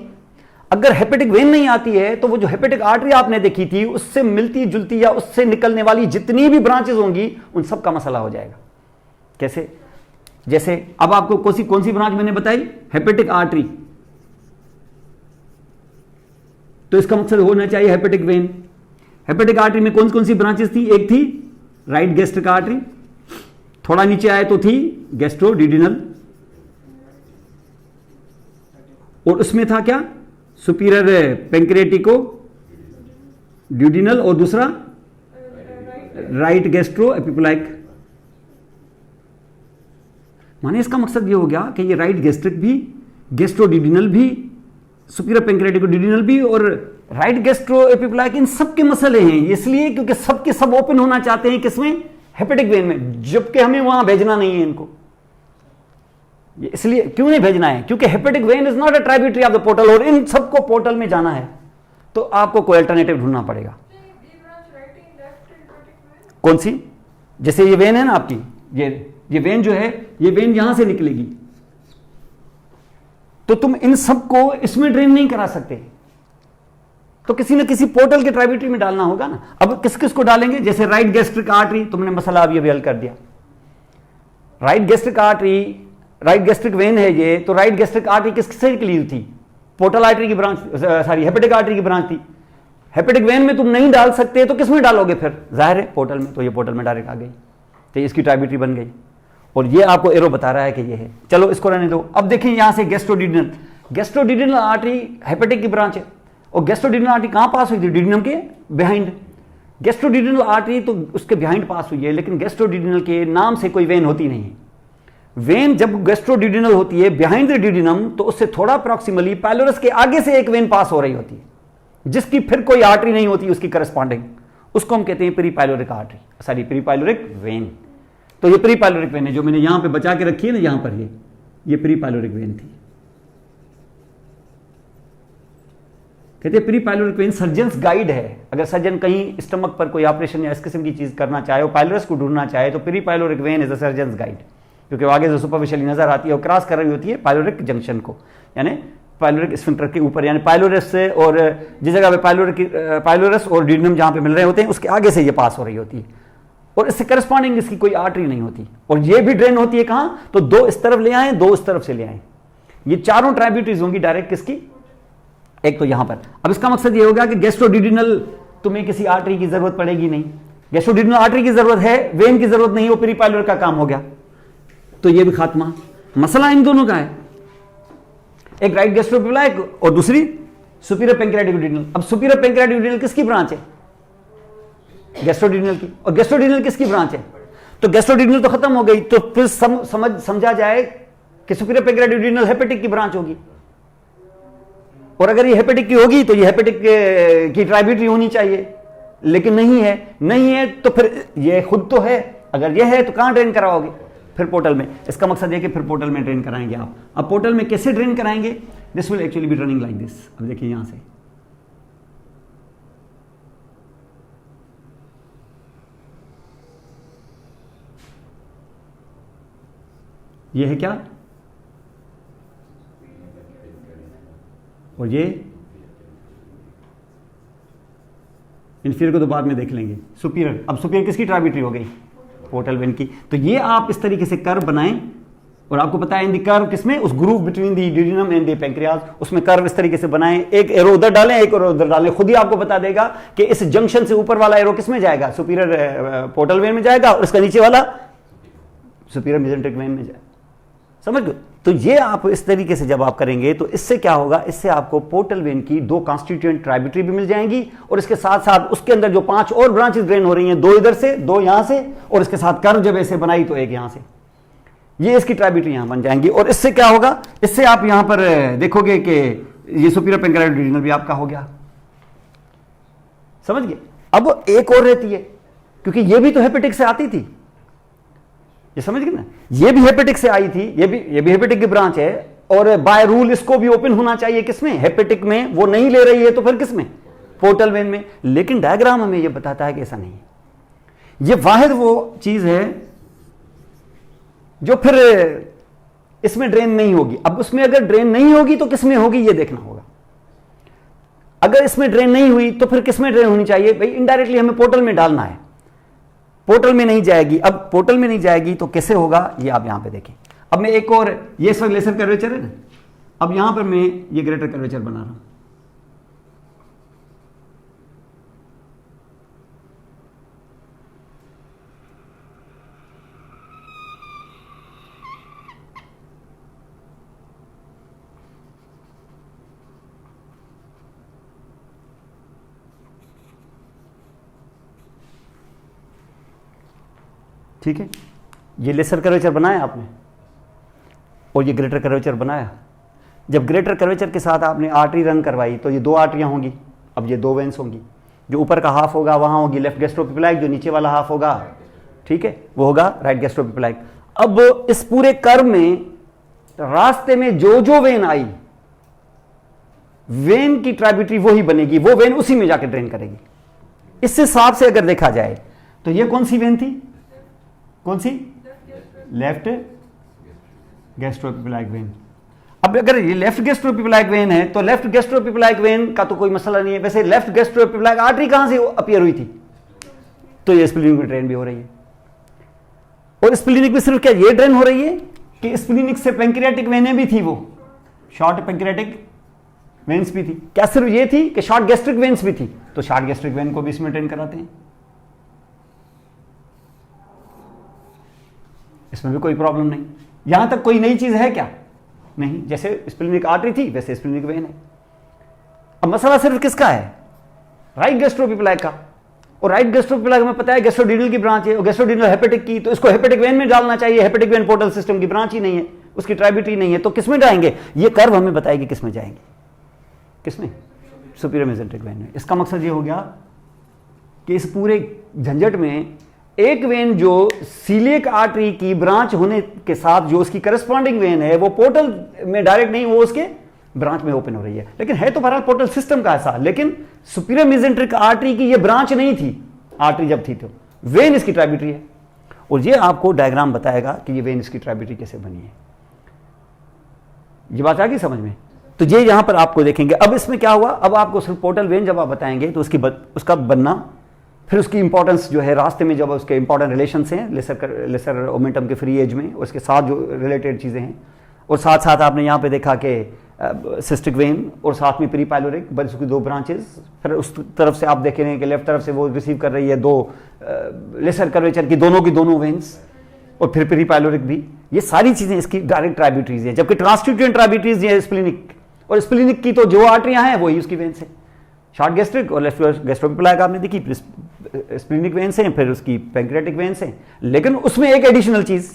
अगर हेपेटिक वेन नहीं आती है तो वो जो हेपेटिक आर्टरी आपने देखी थी उससे मिलती जुलती या उससे निकलने वाली जितनी भी ब्रांचेस होंगी उन सब का मसला हो जाएगा। कैसे? जैसे अब आपको कौन सी ब्रांच मैंने बताई, हेपेटिक आर्टरी, तो इसका मकसद होना चाहिए हेपेटिक वेन। हेपेटिक आर्टरी में कौन सी ब्रांचेस थी? एक थी राइट गैस्ट्रिक आर्टरी, थोड़ा नीचे आए तो थी गैस्ट्रोडिडिनल, और उसमें था क्या, सुपीरियर पेंक्रेटिको ड्यूडिनल, और दूसरा राइट गैस्ट्रो एपिपुलाइक। माने इसका मकसद ये हो गया कि ये राइट गैस्ट्रिक भी, गैस्ट्रोडिडिनल भी, सुपीरियर पेंक्रेटिको ड्यूडिनल भी और राइट गैस्ट्रो एपिपुलाइक, इन सब के मसले हैं। इसलिए क्योंकि सब के सब ओपन होना चाहते हैं किसमें, हेपेटिक वेन में, जबकि हमें वहां भेजना नहीं है इनको। इसलिए क्यों नहीं भेजना है, क्योंकि hepatic when is not a tributary of the portal, और इन सबको पोर्टल में जाना है तो आपको कोई अल्टरनेटिव ढूंढना पड़ेगा। कौन सी? जैसे ये वेन है ना आपकी, ये वेन जो है, ये वेन यहां से निकलेगी, तो तुम इन सबको इसमें ड्रेन नहीं करा सकते, तो किसी न किसी पोर्टल के ट्राइब्यूटरी में डालना होगा ना। अब किस किस को डालेंगे? जैसे राइट गैस्ट्रिक आर्टरी, तुमने मसला अभी हल कर दिया। Right gastric artery, right gastric when है ये, तो राइट गैस्ट्रिक आर्टरी किससे निकली थी? पोर्टल आर्टरी की ब्रांच, सॉरी हेपेटिक आर्टरी की ब्रांच थी। हेपेटिक वेन में तुम नहीं डाल सकते तो किस में डालोगे फिर? जाहिर है पोर्टल में, तो ये पोर्टल में डायरेक्ट आ गई, तो इसकी ट्राइब्यूटरी बन गई, और ये आपको एरो बता रहा है कि ये है। चलो इसको रहने दो। अब देखिए यहां से गैस्ट्रोडिडिनल, गैस्ट्रोडिडिनल आर्टरी हेपेटिक की ब्रांच है, और गैस्ट्रोडिडिनल आर्टरी कहां पास हुई थी? डिडिनम के बिहाइंड। गैस्ट्रोडिडिनल आर्टरी तो उसके बिहाइंड पास हुई है, लेकिन गैस्ट्रोडिडिनल के नाम से कोई वेन होती नहीं है। वेन जब गैस्ट्रोडिडिनल होती है बिहाइंड द डिडिनम, तो उससे थोड़ा प्रॉक्सिमली पाइलोरस के आगे से एक वेन पास हो रही होती है, जिसकी फिर कोई आर्टरी नहीं होती उसकी करस्पॉन्डिंग, उसको हम कहते हैं pre pyloric artery, sorry pre pyloric when. तो ये प्री पाइलोरिक वेन है जो मैंने यहां पे बचा के रखी है ना, यहां पर ये प्री पाइलोरिक वेन थी। कहते हैं pre pyloric when surgeons guide है। अगर सर्जन कहीं स्टमक पर कोई ऑपरेशन या इस किस्म की चीज करना चाहे और पाइलोरस को ढूंढना चाहे तो pre pyloric when is a surgeons guide, क्योंकि वो आगे से सुपरफिशियली नजर आती है और क्रॉस कर रही होती है पाइलोरिक जंक्शन को, यानी पाइलोरिक स्फिंक्टर के ऊपर, यानी पाइलोरस से, और जिस जगह पे पाइलोरस और ड्यूडेनम जहां पे मिल रहे होते हैं उसके आगे से ये पास हो रही होती है और इससे करस्पॉन्डिंग इसकी कोई आर्टरी नहीं होती। और ये भी ड्रेन होती है कहां, तो दो इस तरफ ले आए, दो इस तरफ से ले आए। ये चारों ट्राइब्यूटरीज होंगी डायरेक्ट किसकी, एक तो यहां पर। अब इसका मकसद ये होगा कि गैस्ट्रोड्यूडेनल तुम्हें किसी आर्टरी की जरूरत पड़ेगी नहीं, गैस्ट्रोड्यूडेनल आर्टरी की जरूरत है, वेन की जरूरत नहीं, वो प्री पाइलोरिक का काम हो गया। तो ये भी खात्मा। मसला इन दोनों का है, एक राइट गैस्ट्रोपिपलाइक और दूसरी सुपीरियर पैंक्रियाटिक ड्यूडेनल। अब सुपीरियर पैंक्रियाटिक ड्यूडेनल किसकी ब्रांच है, गैस्ट्रोड्यूडेनल की, और गैस्ट्रोड्यूडेनल किसकी ब्रांच है, तो गैस्ट्रोड्यूडेनल तो खत्म हो गई, तो फिर समझा जाए कि सुपीरियर पैंक्रियाटिक ड्यूडेनल हेपेटिक की ब्रांच होगी। और अगर ये हेपेटिक की होगी तो ये हेपेटिक की ट्राइब्यूटरी होनी चाहिए, लेकिन नहीं है तो फिर ये खुद तो है, अगर ये है तो कहां ड्रेन कराओगे, फिर पोर्टल में। इसका मकसद है कि फिर पोर्टल में ड्रेन कराएंगे आप। अब पोर्टल में कैसे ड्रेन कराएंगे, this will actually be running like this. अब देखिए यहां से ये है क्या, और ये इंफीरियर को तो बाद में देख लेंगे, सुपीरियर। अब सुपीरियर किसकी ट्राइब्यूटरी हो गई, पोर्टल वेन की। तो ये आप इस तरीके से कर्व बनाएं, और आपको पता है इन दी कर्व किसमें, उस group between the duodenum and the pancreas, उसमें कर्व इस तरीके से बनाएं, एक एरो उधर डालें, एक एरो उधर डालें, खुद ही आपको बता देगा कि इस जंक्शन से ऊपर वाला एरो किसमें जाएगा, सुपीरियर पोर्टल वेन में जाएगा, और इसका नीचे वाला सुपीरियर मेसेंटेरिक वेन में जाएगा। समझ गए। तो ये आप इस तरीके से जब आप करेंगे तो इससे क्या होगा, इससे आपको पोर्टल वेन की दो कॉन्स्टिट्यूएंट ट्राइब्यूटरी भी मिल जाएंगी, और इसके साथ साथ उसके अंदर जो 5 और ब्रांचेस ड्रेन हो रही हैं, 2 इधर से 2 यहां से, और इसके साथ कर्व जब ऐसे बनाई तो एक यहां से, ये इसकी ट्राइब्यूटरी यहां बन जाएंगी। और इससे क्या होगा, इससे आप यहां पर देखोगे कि ये सुपीरियर पैंक्रियाटिक ड्यूडेनल भी आपका हो गया। समझ गए। अब एक और रहती है, क्योंकि ये भी तो हेपेटिक से आती थी, ये समझ गए ना, ये भी हेपेटिक से आई थी, ये भी हेपेटिक की ब्रांच है, और बाय रूल इसको भी ओपन होना चाहिए किसमें, हेपेटिक में। वो नहीं ले रही है तो फिर किसमें, पोर्टल वेन में। लेकिन डायग्राम हमें ये बताता है कि ऐसा नहीं है। ये वाहिद वो चीज है जो फिर इसमें ड्रेन नहीं होगी। अब उसमें अगर ड्रेन नहीं होगी तो किसमें होगी ये देखना होगा। अगर इसमें ड्रेन नहीं हुई तो फिर किसमें ड्रेन होनी चाहिए भाई, इनडायरेक्टली हमें पोर्टल में डालना है, पोर्टल में नहीं जाएगी। अब पोर्टल में नहीं जाएगी तो कैसे होगा, ये आप यहां पे देखें। अब मैं एक और, ये इस वक्त लेसर कर्वेचर है ना, अब यहां पर मैं ये ग्रेटर कर्वेचर बना रहा हूं। ठीक है, ये लेसर कर्वेचर बनाया आपने और ये ग्रेटर कर्वेचर बनाया। जब ग्रेटर कर्वेचर के साथ आपने आर्टरी रन करवाई तो ये 2 आर्टरियां होंगी, अब ये 2 वेन्स होंगी। जो ऊपर का हाफ होगा वहां होगी लेफ्ट गैस्ट्रोपिपलाइक, जो नीचे वाला हाफ होगा, ठीक है, वो होगा राइट गैस्ट्रोपिपलाइक। अब इस पूरे कर्व में रास्ते में जो जो वेन आई, वेन की ट्राइब्यूटरी वो ही बनेगी, वो वेन उसी में जाकर ड्रेन करेगी। इस हिसाब से अगर देखा जाए तो ये कौन सी वेन थी, कौन सी, लेफ्ट गैस्ट्रोपिपलाइक वेन। अब अगर ये लेफ्ट गैस्ट्रोपिपलाइक वेन है तो लेफ्ट गैस्ट्रोपिपलाइक वेन का तो कोई मसला नहीं है। वैसे लेफ्ट गैस्ट्रोपिपलाइक आर्टरी कहां से अपीयर हुई थी, तो ये स्प्लीनिक में ड्रेन भी हो रही है। और स्प्लीनिक में सिर्फ क्या ये ड्रेन हो रही है कि स्प्लीनिक से पैंक्रियाटिक वेनें भी थी, वो शॉर्ट पैंक्रियाटिक वेन्स भी थी। क्या सिर्फ ये थी कि शॉर्ट गैस्ट्रिक वेन्स भी थी, तो शॉर्ट गैस्ट्रिक वेन को भी इसमें ड्रेन कराते हैं, इसमें भी कोई प्रॉब्लम नहीं। यहां तक कोई नई चीज है क्या, नहीं। जैसे स्प्लीनिक आर्टरी थी वैसे स्प्लीनिक वेन है। अब मसला सिर्फ किसका है, राइट गैस्ट्रोपिपलाइक का। और राइट गैस्ट्रोपिपलाइक में पता है गैस्ट्रोड्यूडेनल की ब्रांच है, और गैस्ट्रोड्यूडेनल हेपेटिक की, तो इसको हेपेटिक वेन में डालना चाहिए। हेपेटिक वेन पोर्टल सिस्टम की ब्रांच ही नहीं है, उसकी ट्राइब्यूटरी नहीं है, तो किसमें जाएंगे, ये कर्व हमें बताएगी किसमें जाएंगे, किसमें, सुपीरियर मेसेंटेरिक वेन में। इसका मकसद ये हो गया कि इस पूरे झंझट में एक वेन जो सीलियक आर्टरी की ब्रांच होने के साथ जो उसकी करस्पॉन्डिंग वेन है वो पोर्टल में डायरेक्ट नहीं, वो उसके ब्रांच में ओपन हो रही है, लेकिन है तो बहरहाल पोर्टल सिस्टम का ऐसा, लेकिन सुपीरियर मेसेंट्रिक आर्टरी की ये ब्रांच नहीं थी, आर्टरी जब थी तो वेन इसकी ट्राइब्यूटरी है। और ये आपको डायग्राम बताएगा कि ये वेन इसकी ट्राइब्यूटरी कैसे बनी है। ये बात आ गई समझ में? तो ये यहां पर आपको देखेंगे। अब इसमें क्या हुआ, अब आपको सिर्फ पोर्टल वेन जब आप बताएंगे तो उसका बनना, फिर उसकी इंपॉर्टेंस जो है रास्ते में, जब उसके इंपॉर्टेंट रिलेशंस हैं लेसर मोमेंटम के फ्री एज में, उसके साथ जो रिलेटेड चीज़ें हैं, और साथ साथ आपने यहाँ पे देखा कि सिस्टिक वेन और साथ में प्री पाइलोरिक, बस उसकी दो ब्रांचेस। फिर उस तरफ से आप देख रहे हैं कि लेफ्ट तरफ से वो रिसीव कर रही है दो लेसर कर्वेचर की दोनों वेन्स, और फिर प्री पाइलोरिक भी। ये सारी चीज़ें इसकी डायरेक्ट ट्राइब्यूटरीज है, जबकि ट्रांसटिट्यूएंट ट्राइब्यूटरीज ये स्प्लिनिक, और स्प्लिनिक की तो जो आर्टरियाँ हैं वही उसकी वेन्स है, शॉर्ट गैस्ट्रिक और लेफ्ट गैस्ट्रोपिलाइक आपने देखी, स्प्लिनिक वेन्स हैं, फिर उसकी पैंक्रियाटिक वेन्स हैं। लेकिन उसमें एक एडिशनल चीज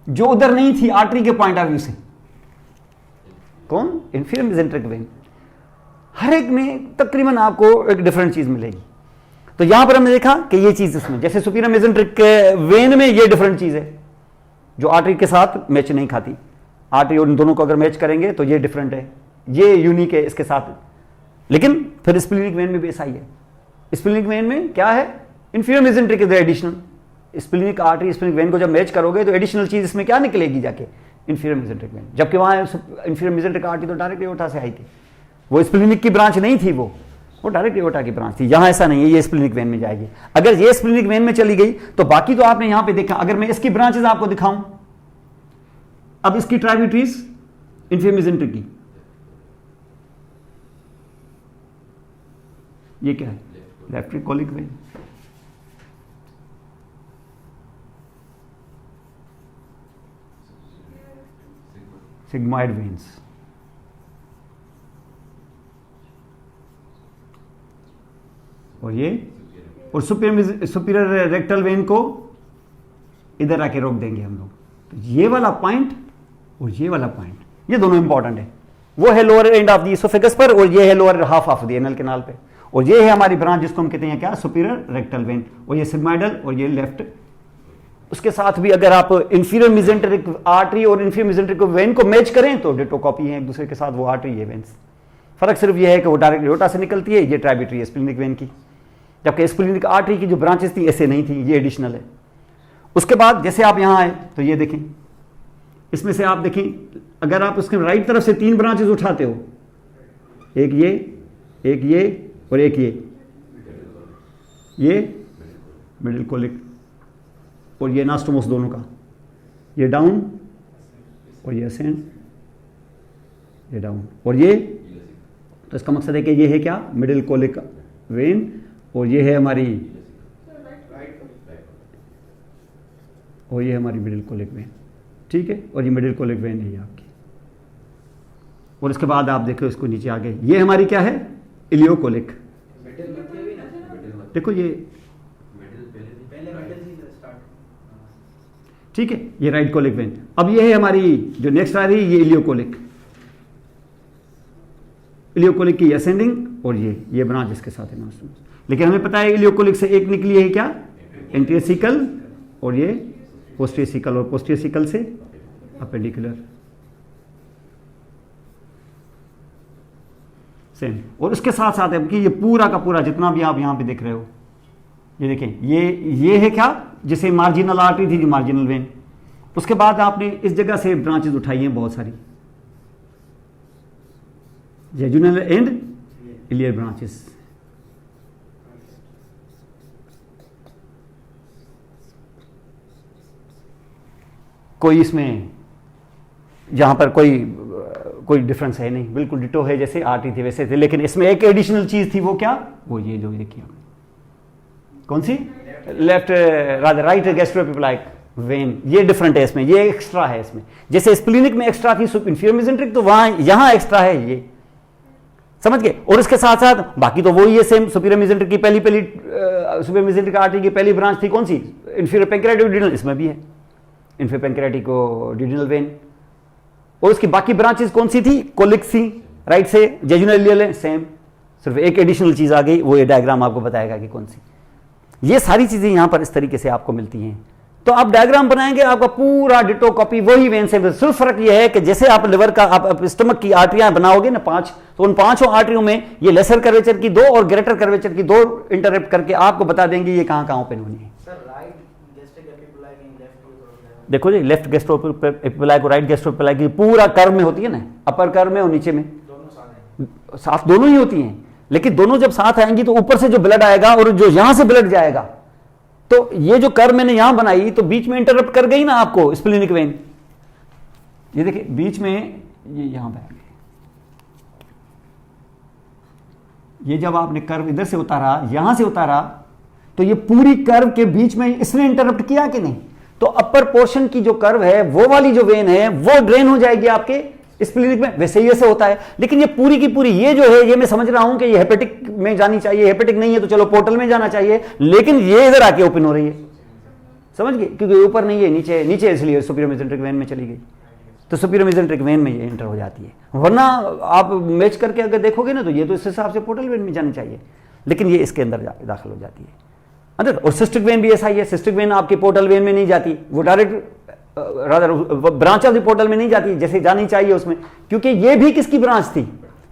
जो उधर नहीं थी आर्टरी के पॉइंट ऑफ व्यू से, कौन? Inferior mesenteric when. हर एक में तकरीबन आपको एक डिफरेंट चीज मिलेगी। तो यहां पर हमने देखा कि ये चीज इसमें, जैसे सुपीरियर मेसेंट्रिक वेन में ये डिफरेंट चीज है जो आर्टरी के साथ मैच नहीं खाती, आर्टरी और इन दोनों को अगर मैच करेंगे तो ये डिफरेंट है, ये यूनिक है इसके साथ। लेकिन फिर स्प्लिनिक वेन में भी ऐसा ही है। स्प्लिनिक वेन में क्या है? Inferior mesenteric is additional. Splenic artery splenic when को जब मैच करोगे तो एडिशनल चीज इसमें क्या निकलेगी जाके? Inferior mesenteric when. जबकि वहां इंफीरियर मेसेंट्रिक आर्टरी तो डायरेक्ट एओर्टा से आई थी, वो स्प्लिनिक की ब्रांच नहीं थी, वो डायरेक्ट एओर्टा की ब्रांच थी। यहां ऐसा नहीं है, ये स्प्लिनिक वेन में जाएगी। अगर ये स्प्लिनिक वेन में चली गई तो बाकी तो आपने यहां पे देखा। अगर मैं इसकी ब्रांचेस आपको दिखाऊं, अब इसकी ट्राइब्यूटरीज इंफीरियर मेसेंट्रिक की, ये क्या है? Left colic when. Sigmoid veins, और ये, और सुपीरियर रेक्टल वेन को इधर आके रोक देंगे हम लोग। तो ये वाला पॉइंट और ये वाला पॉइंट, ये दोनों इंपॉर्टेंट है। वो है lower end of the oesophagus पर, और ये है lower half of the anal canal पे। और ये है हमारी ब्रांच जिसको हम कहते हैं क्या? Superior rectal vein. और ये सिग्मॉइडल और ये लेफ्ट। उसके साथ भी अगर आप इंफीरियर मेसेंट्रिक आर्टरी और इंफीरियर मेसेंट्रिक वेन को मैच करें तो डिटो कॉपी है एक दूसरे के साथ, वो आर्टरी ये वेन्स। फर्क सिर्फ ये है कि वो डायरेक्ट एओर्टा से निकलती है, ये ट्राइब्यूटरी है स्प्लिनिक वेन की, जबकि स्प्लिनिक आर्टरी की जो ब्रांचेस थी ऐसे नहीं थी, ये एडिशनल है। उसके बाद जैसे आप यहां आए तो ये देखें, इसमें से आप देखें, अगर आप उसके राइट तरफ से 3 ब्रांचेस उठाते हो, एक ये और एक ये मिडिल कोलिक, और ये नास्टोमोस दोनों का, ये डाउन और ये असेंड, ये डाउन और ये। तो इसका मकसद है कि ये है क्या? मिडिल कोलिक वेन, और ये है हमारी, और ये हमारी मिडिल कोलिक वेन, ठीक है। और ये मिडिल कोलिक वेन है ये आपकी। और इसके बाद आप देखो इसको नीचे आगे, ये हमारी क्या है? इलियोकोलिक। देखो ये, ठीक है, ये राइट कोलिक वेन। अब ये है हमारी जो नेक्स्ट आ रही है, ये इलियोकोलिक। इलियोकोलिक की असेंडिंग, और ये ब्रांच इसके साथ है नास्टोमस। लेकिन हमें पता है इलियोकोलिक से एक निकली है क्या? एंटीरियर सिकल, और ये पोस्टीरियर सिकल, और पोस्टीरियर सिकल से अपेंडिकुलर, सेम। और उसके साथ साथ है कि ये पूरा का पूरा जितना भी आप यहां पे देख रहे हो, ये देखें, ये है क्या? जिसे मार्जिनल आर्टरी थी, जो मार्जिनल वेन। उसके बाद आपने इस जगह से ब्रांचेस उठाई हैं बहुत सारी, जेजुनल एंड इलियर ब्रांचेस। कोई इसमें यहां पर कोई डिफरेंस है नहीं, बिल्कुल डिटो है, जैसे आर्टरी थी वैसे थे। लेकिन इसमें एक एडिशनल चीज थी, वो क्या? वो ये जो देखिए, कौन सी? लेफ्ट राइट गैस्ट्रोपिपलाइक वेन, ये डिफरेंट है इसमें, ये एक्स्ट्रा है इसमें। जैसे स्प्लिनिक में एक्स्ट्रा थी इंफीरियर मेसेंट्रिक, तो वहां यहां एक्स्ट्रा है, ये समझ गए। और इसके साथ साथ बाकी तो वही है सेम। सुपीरियर मेसेंट्रिक की पहली सुपीरियर मेसेंट्रिक आर्टरी की पहली ब्रांच थी कौन सी? इंफीरियर पैंक्रियाटिक, इसमें भी है इंफीरियर पैंक्रियाटिक वेन। और उसकी बाकी ब्रांचेस कौन सी थी? कोलिक सी, राइट से जेजुनल इलियल है, सेम। सिर्फ एक एडिशनल चीज़ आ गई, वो ये डायग्राम आपको बताएगा कि कौन सी। ये सारी चीज़ें यहाँ पर इस तरीके से आपको मिलती हैं। तो आप डायग्राम बनाएंगे, आपका पूरा डिटो कॉपी वही वेन से। सिर्फ फर्क ये है कि जैसे आप लिवर का आप स्टमक की आर्टरियां बनाओगे ना 5, तो उन 5 आर्टरियों में ये लेसर कर्वेचर की 2 और ग्रेटर कर्वेचर की 2 इंटरप्ट करके आपको बता देंगे ये कहाँ कहाँ ओपन होनी है। देखो जी, लेफ्ट गैस्ट्रोएपिपलाई को राइट गैस्ट्रोएपिपलाई की पूरा कर्व में होती है ना, अपर कर्व में और नीचे में साथ दोनों ही होती हैं। लेकिन दोनों जब साथ आएंगी तो ऊपर से जो ब्लड आएगा और जो यहां से ब्लड जाएगा, तो ये जो कर्व मैंने यहां बनाई तो बीच में इंटरप्ट कर गई ना आपको स्प्लेनिक वेन। ये देखिए बीच में ये यहां पे, ये जब आपने कर्व इधर से उतारा, यहां से उतारा, तो ये पूरी कर्व के बीच में इसने इंटरप्ट किया कि नहीं? तो अपर पोर्शन की जो कर्व है, वो वाली जो वेन है वो ड्रेन हो जाएगी आपके स्प्लेनिक में। वैसे ही ऐसे होता है, लेकिन ये पूरी की पूरी ये जो है, ये मैं समझ रहा हूं कि ये हेपेटिक में जानी चाहिए, हेपेटिक नहीं है तो चलो पोर्टल में जाना चाहिए, लेकिन ये इधर आके ओपन हो रही है, समझ गए? क्योंकि ऊपर नहीं है, नीचे नीचे, इसलिए सुपीरियर मेसेंट्रिक वेन में चली गई, तो सुपीरियर मेसेंट्रिक वेन में ये एंटर हो जाती है। वरना आप मैच करके अगर देखोगे ना, तो ये तो इस हिसाब से पोर्टल वेन में जानी चाहिए, लेकिन ये इसके अंदर दाखिल हो जाती है अंदर। और सिस्टिक वेन भी ऐसा ही है, सिस्टिक वेन आपकी पोर्टल वेन में नहीं जाती, वो direct branch of the portal में नहीं जाती जैसे जानी चाहिए उसमें, क्योंकि ये भी किसकी ब्रांच थी?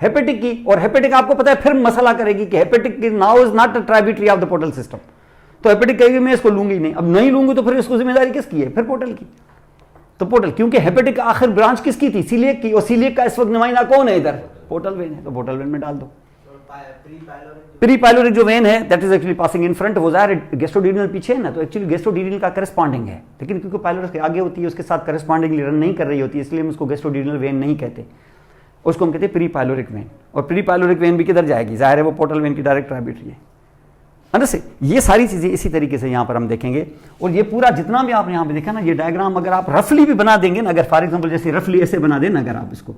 हेपेटिक की। और हेपेटिक आपको पता है फिर मसला करेगी कि hepatic now is not a tributary of the portal system. तो हेपेटिक कहेगी मैं इसको लूंगी नहीं, अब नहीं लूंगी तो फिर इसको जिम्मेदारी किसकी है? फिर पोर्टल की। तो पोर्टल, क्योंकि हेपेटिक आखिर ब्रांच किसकी थी? सीलिएक की, और सीलिएक का इस वक्त नुमाइंदा कौन है इधर? पोर्टल वेन है, तो पोर्टल वेन में डाल दो। प्री पाइलोरिक जो वेन है that is actually passing in front, वो ज़ाहिर गेस्ट्रोड्यूडिनल पीछे है ना, तो एक्चुअली गेस्ट्रोड्यूडिनल का करस्पॉन्डिंग है, लेकिन क्योंकि पाइलोरिक के आगे होती है उसके साथ करस्पॉन्डिंगली रन नहीं कर रही होती है, इसलिए हम उसको गेस्ट्रोड्यूडिनल वेन नहीं कहते, उसको हम कहते हैं प्री पाइलोरिक वेन। और प्री पाइलोरिक वेन भी किधर जाएगी? ज़ाहिर है वो पोर्टल वेन की डायरेक्ट ट्राइब्यूटरी है। अंदर से ये सारी चीज़ें इसी तरीके से यहाँ पर हम देखेंगे। और ये पूरा जितना भी आपने यहाँ पे देखा ना, ये डायग्राम अगर आप रफली भी बना देंगे ना, अगर फॉर एग्जाम्पल जैसे रफली ऐसे बना देना, अगर आप इसको,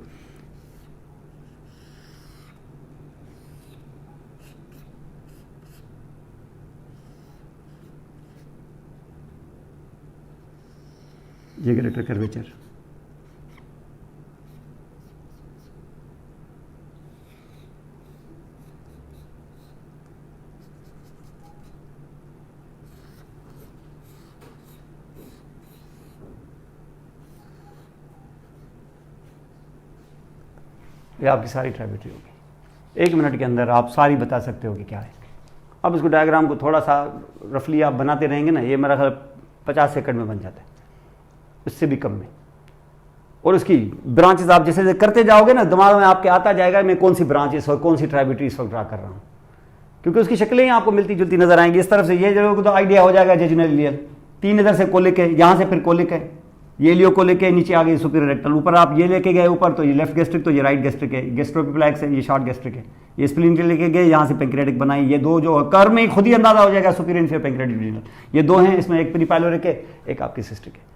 ये ग्रेटर कर्वेचर, ये आपकी सारी ट्राइब्यूटरी होगी। 1 मिनट के अंदर आप सारी बता सकते हो कि क्या है। अब इसको डायग्राम को थोड़ा सा रफली आप बनाते रहेंगे ना, ये मेरा ख्याल 50 सेकंड में बन जाता है, इससे भी कम में। और उसकी ब्रांचेस आप जैसे करते जाओगे ना, दिमाग में आपके आता जाएगा मैं कौन सी ब्रांचेस और कौन सी ट्राइब्यूटरी इस वक्त ड्रा कर रहा हूँ, क्योंकि उसकी शक्लें ही आपको मिलती जुलती नजर आएंगी। इस तरफ से ये जो तो आइडिया हो जाएगा जेजुनल इलियल, 3 इधर से कोलिक है, यहाँ से फिर कोलिक है, ये लियो कोलिक है, नीचे आ गई सुपीरियर रेक्टल, ऊपर आप ये लेके गए ऊपर तो ये लेफ्ट गैस्ट्रिक, तो ये राइट गैस्ट्रिक है, गैस्ट्रोएपिपैलेक्स है, ये शॉर्ट गैस्ट्रिक है, ये स्प्लीन के लेके गए, यहाँ से पेंक्रियाटिक बनाई, ये 2 जो कर्व में खुद ही अंदाजा हो जाएगा सुपीरियर इंफीरियर पेंक्रियाटिक, ये 2 हैं, इसमें एक प्री पाइलोरिक है, एक आपकी सिस्टिक है।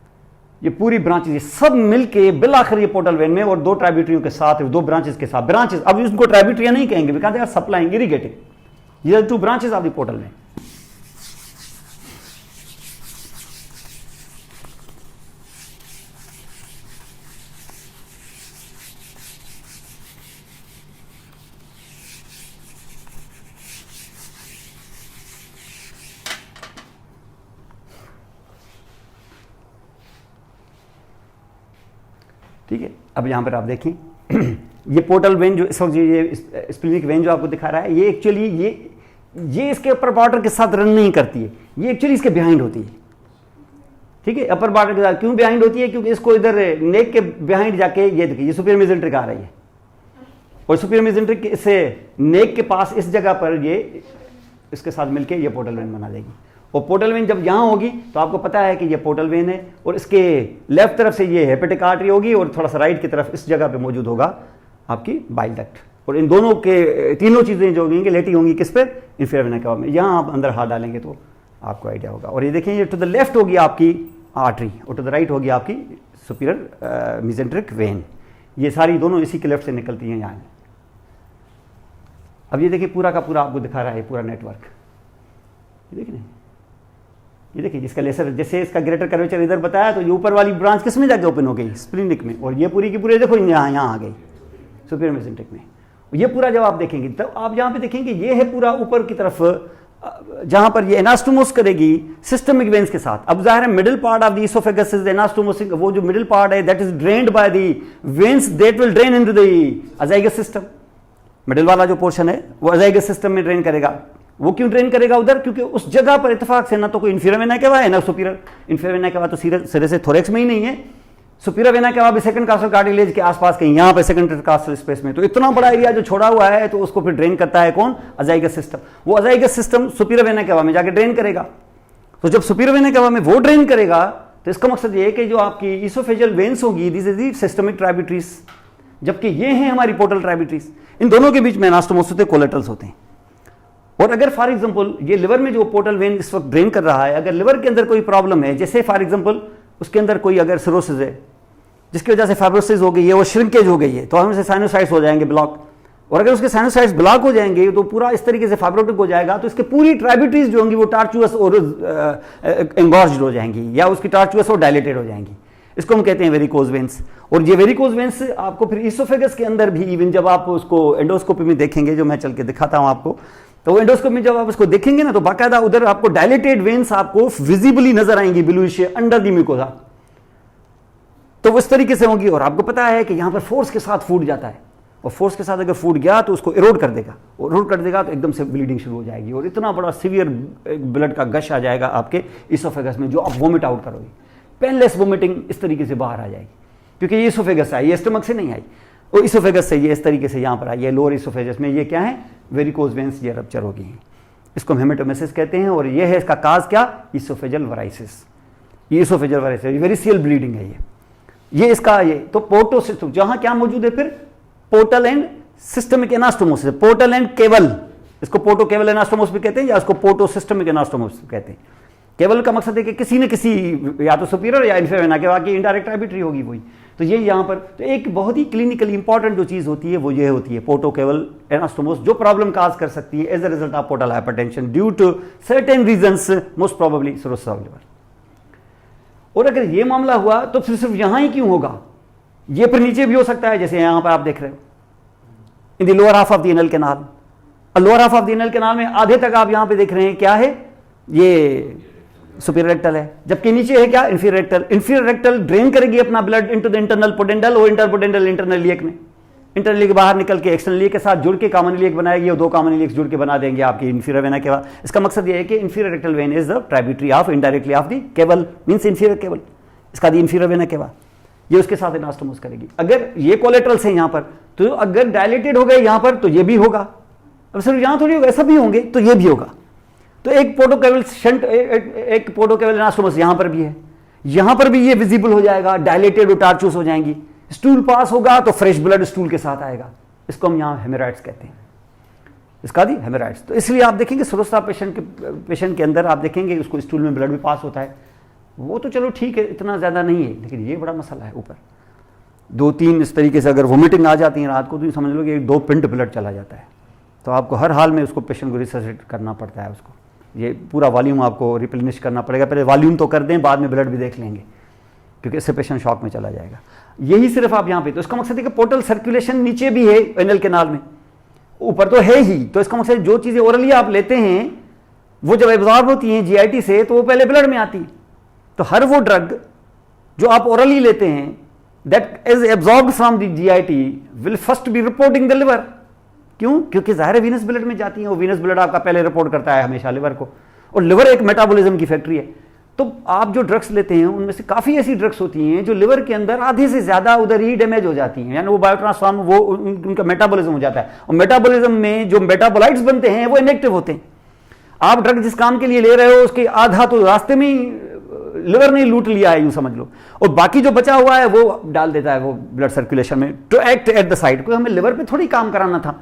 ये पूरी ब्रांचेस ये सब मिलके बिल आखिर ये पोर्टल वेन में और 2 ट्राइब्यूटरियों के साथ, 2 ब्रांचेस के साथ, ब्रांचेस अब इसको ट्राइब्यूटरियां नहीं कहेंगे, कहते हैं सप्लाइंग इरिगेटिंग, ये 2 branches of the portal vein. ठीक है, अब यहाँ पर आप देखें ये पोर्टल वेन जो इस वक्त ये स्प्लेनिक वेन जो आपको दिखा रहा है, ये एक्चुअली ये इसके अपर बॉर्डर के साथ रन नहीं करती है, ये एक्चुअली इसके बिहाइंड होती है। ठीक है, अपर बॉर्डर के साथ क्यों बिहाइंड होती है? क्योंकि इसको इधर नेक के बिहाइंड जाके ये देखिए ये सुपीरियर मेसेंट्रिक आ रही है, और सुपीरियर मेसेंट्रिक से नेक के पास इस जगह पर ये इसके साथ मिलके ये पोर्टल वेन बना देगी। और पोर्टल वेन जब यहाँ होगी तो आपको पता है कि ये पोर्टल वेन है, और इसके लेफ्ट तरफ से ये हेपेटिक आर्टरी होगी, और थोड़ा सा राइट की तरफ इस जगह पे मौजूद होगा आपकी बाइल डक्ट। और इन दोनों के तीनों चीज़ें जो होंगी लेटी होंगी किस पर? इंफीरियर वेना केवा में। यहाँ आप अंदर हाथ डालेंगे तो आपको आइडिया होगा। और ये देखें, ये टू द लेफ्ट होगी आपकी आर्टरी और टू द राइट होगी आपकी सुपीरियर मेसेंट्रिक वेन। ये सारी दोनों इसी के लेफ्ट से निकलती हैं यहाँ। अब ये देखिए पूरा का पूरा आपको दिखा रहा है पूरा नेटवर्क, ये देखिए, ये देखिए जिसका लेसर, जैसे इसका ग्रेटर कर्वेचर इधर बताया, तो ये ऊपर वाली ब्रांच किस में जाके ओपन हो गई? स्प्लेनिक में। और ये पूरी की पूरी देखो यहाँ आ गई सुपीरियर मेसेंट्रिक में। ये पूरा जब आप देखेंगे तब आप यहां पे देखेंगे ये है पूरा ऊपर की तरफ जहां पर ये एनास्टोमोस करेगी सिस्टमिक वेन्स के साथ। अब जाहिर है middle part of the esophagus is anastomose, वो जो मिडिल पार्ट है that is drained by the veins that will drain into the azygos system. Middle वाला जो पोर्शन है वो अजाइगस सिस्टम में ड्रेन करेगा। वो क्यों ड्रेन करेगा उधर? क्योंकि उस जगह पर इत्तेफाक से ना तो कोई इंफीरियर वेना केवा है ना सुपीरियर। इंफीरियर वेना केवा तो सिरे से थोरेक्स में ही नहीं है, सुपीरियर वेना केवा भी सेकंड कास्टल कार्टिलेज के आसपास कहीं यहां पे सेकंड कास्टल स्पेस में। तो इतना बड़ा एरिया जो छोड़ा हुआ है तो उसको फिर ड्रेन करता है कौन? अजाइगस सिस्टम। वो अजाइगस सिस्टम सुपीरियर वेना केवा में जाके ड्रेन करेगा। तो जब सुपीरियर वेना केवा में वो ड्रेन करेगा तो इसका मकसद ये है कि जो आपकी इसोफेजियल वेन्स होगी this is the systemic tributaries, जबकि ये हैं हमारी पोर्टल ट्राइब्यूटरीज। इन दोनों के बीच में एनास्टोमोस होते हैं, कोलेटरल्स होते हैं। और अगर फॉर एग्जांपल ये लिवर में जो पोर्टल वेन इस वक्त ड्रेन कर रहा है, अगर लिवर के अंदर कोई प्रॉब्लम है, जैसे फॉर एग्जांपल उसके अंदर कोई अगर सिरोसिस है जिसकी वजह से फाइब्रोसिस हो गई है, वो श्रिंकेज हो गई है, तो हम साइनोसाइट्स हो जाएंगे ब्लॉक। और अगर उसके साइनोसाइट्स ब्लॉक हो जाएंगे तो पूरा इस तरीके से फाइब्रोटिक हो जाएगा, तो इसके पूरी ट्राइब्यूटरीज जो होंगी वो टार्चुअस और एंगॉर्ज्ड हो जाएंगी, या उसकी टार्चुअस और डायलेटेड हो जाएंगी। इसको हम कहते हैं वेरिकोज वेन्स। और ये वेरिकोज वेन्स आपको फिर इसोफेगस के अंदर भी इवन जब आप उसको एंडोस्कोपी में देखेंगे, जो मैं चल के दिखाता हूं आपको, तो एंडोस्कोपी में जब आप उसको देखेंगे ना तो बाकायदा उधर आपको डायलेटेड वेन्स आपको विजिबली नजर आएंगी ब्लूइश अंडर द म्यूकोसा। तो उस तरीके से होंगी। और आपको पता है कि यहां पर फोर्स के साथ फूट जाता है, और फोर्स के साथ अगर फूट गया तो उसको इरोड कर देगा, और इरोड कर देगा तो एकदम से ब्लीडिंग शुरू हो जाएगी, और इतना बड़ा सीवियर ब्लड का गश आ जाएगा आपके इसोफेगस में, जो आप वोमिट आउट करोगे। पेनलेस वोमिटिंग इस तरीके से बाहर आ जाएगी, क्योंकि ये इसोफेगस आई, ये स्टमक से नहीं आई, और इसोफेगस से ये इस तरीके से यहां पर आई है लोअर इसोफेगस में। ये क्या है? वेरिकोज वेन्स, ये रप्चर हो गई हैं। इसको हम हेमेटोमेसिस कहते हैं। और ये है इसका काज क्या? Oesophageal varices. ये इसोफेजल वराइसिस वेरिसियल ब्लीडिंग है ये इसका ये। तो पोर्टो सिस्टम जहां क्या मौजूद है फिर? Portal and systemic anastomosis, portal and केवल, इसको पोर्टो केवल एनास्टोमोसिस भी कहते हैं, या इसको पोर्टो सिस्टमिक एनास्टोमोसिस कहते हैं। केवल का मकसद है कि किसी न किसी या तो सुपीरियर या इंफीरियर वेना केवा की इनडायरेक्ट ट्राइब्यूटरी होगी वही। तो ये यहाँ पर तो एक बहुत ही क्लिनिकली इंपॉर्टेंट जो चीज़ होती है वो ये होती है पोर्टो केवल एनास्टोमोस, जो प्रॉब्लम काज कर सकती है as a result of portal hypertension due to certain reasons, most probably cirrhosis of liver. और अगर ये मामला हुआ तो फिर सिर्फ यहां ही क्यों होगा? ये फिर नीचे भी हो सकता है, जैसे यहां पर आप देख रहे हो in the lower half of the anal canal. Lower half of the anal canal में आधे तक आप यहां पे देख रहे हैं क्या है? ये सुपीरियर रेक्टल है, जबकि नीचे है क्या? Inferior rectal. Inferior rectal drain करेगी अपना blood into the internal pudendal, और इंटरपोडेंडल इंटरनल लिएक में, इंटरनल लिएक बाहर निकल के एक्सटर्नल लिएक के साथ जुड़ के कॉमन लिएक बनाएगी, और दो कॉमन लिएक्स जुड़ के बना देंगे आपकी इंफीरियर वेना केवा। इसका मकसद ये है कि inferior rectal vein is the tributary of indirectly of the केवल, मींस इंफीरियर केवल, इसका दी इंफीरियर वेना केवा, ये उसके साथ एनास्टोमोस करेगी। अगर ये कोलेटरल्स हैं यहां पर, तो अगर डायलेटेड हो गए यहां पर तो ये भी होगा। अब सिर्फ यहां थोड़ी होगा, ऐसा भी होंगे तो ये भी होगा। तो एक पोर्टोकेवल शंट, एक पोर्टोकेवल एनास्टोमस यहां पर भी है, यहां पर भी ये विजिबल हो जाएगा, डायलेटेड और टार्चुस हो जाएंगी। स्टूल पास होगा तो फ्रेश ब्लड स्टूल के साथ आएगा, इसको हम यहां हेमोराइड्स कहते हैं, इसका दी हेमोराइड्स। तो इसलिए आप देखेंगे सिरोसिस पेशेंट के अंदर आप देखेंगे उसको स्टूल में ब्लड भी पास होता है, वो तो चलो ठीक है, इतना ज्यादा नहीं है, लेकिन ये बड़ा मसला है। ऊपर 2-3 इस तरीके से अगर वोमिटिंग आ जाती है रात को तो समझ लो कि 2 पिंट ब्लड चला जाता है, तो आपको हर हाल में उसको पेशेंट को रिसर्सिट करना पड़ता है, उसको ये पूरा वॉल्यूम आपको रिप्लेनिश करना पड़ेगा। पहले वॉल्यूम तो कर दें, बाद में ब्लड भी देख लेंगे, क्योंकि इससे पेशेंट शॉक में चला जाएगा। यही सिर्फ आप यहाँ पे, तो इसका मकसद है कि पोर्टल सर्कुलेशन नीचे भी है एनल कैनाल में, ऊपर तो है ही। तो इसका मकसद जो चीज़ें ओरली आप लेते हैं वो जब एब्जॉर्ब होती हैं जीआईटी से तो वो पहले ब्लड में आती है। तो हर वो ड्रग जो आप ओरली लेते हैं that is absorbed from the GIT will first be reporting the liver. क्यों? क्योंकि जाहिर है वीनस ब्लड में जाती है, वो वीनस ब्लड आपका पहले रिपोर्ट करता है हमेशा लिवर को, और लिवर एक मेटाबॉलिज्म की फैक्ट्री है। तो आप जो ड्रग्स लेते हैं उनमें से काफ़ी ऐसी ड्रग्स होती हैं जो लिवर के अंदर आधे से ज़्यादा उधर ही डैमेज हो जाती हैं, यानी वो बायोट्रांसफॉर्म, वो उनका मेटाबॉलिज्म हो जाता है, और मेटाबॉलिज्म में जो मेटाबोलाइट्स बनते हैं वो इनेक्टिव होते हैं। आप ड्रग जिस काम के लिए ले रहे हो उसके आधा तो रास्ते में ही लिवर ने लूट लिया है, यूं समझ लो, और बाकी जो बचा हुआ है वो डाल देता है वो ब्लड सर्कुलेशन में to act at the side. कोई हमें लिवर पे थोड़ी काम कराना था,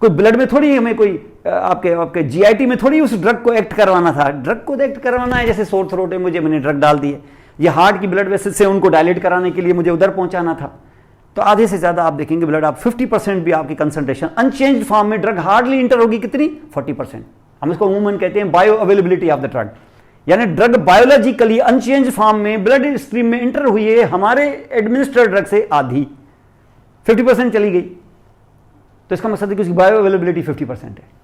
कोई ब्लड में थोड़ी हमें कोई आपके जीआईटी में थोड़ी उस ड्रग को एक्ट करवाना था। ड्रग को एक्ट करवाना है, जैसे सोर थ्रोट है, मैंने ड्रग डाल दी है, ये हार्ट की ब्लड वेसल से उनको डायलेट कराने के लिए मुझे उधर पहुंचाना था। तो आधे से ज्यादा आप देखेंगे ब्लड, आप 50% भी आपकी कंसंट्रेशन अनचेंज फॉर्म में ड्रग हार्डली इंटर होगी, कितनी? 40%। हम इसको अमूमन कहते हैं bio availability of the drug, यानी ड्रग बायोलॉजिकली अनचेंज फॉर्म में ब्लड स्ट्रीम में इंटर हुई है, हमारे एडमिनिस्ट्रेड ड्रग से आधी 50% चली गई। तो इसका मतलब है कि उसकी बायो अवेलेबिलिटी 50% है।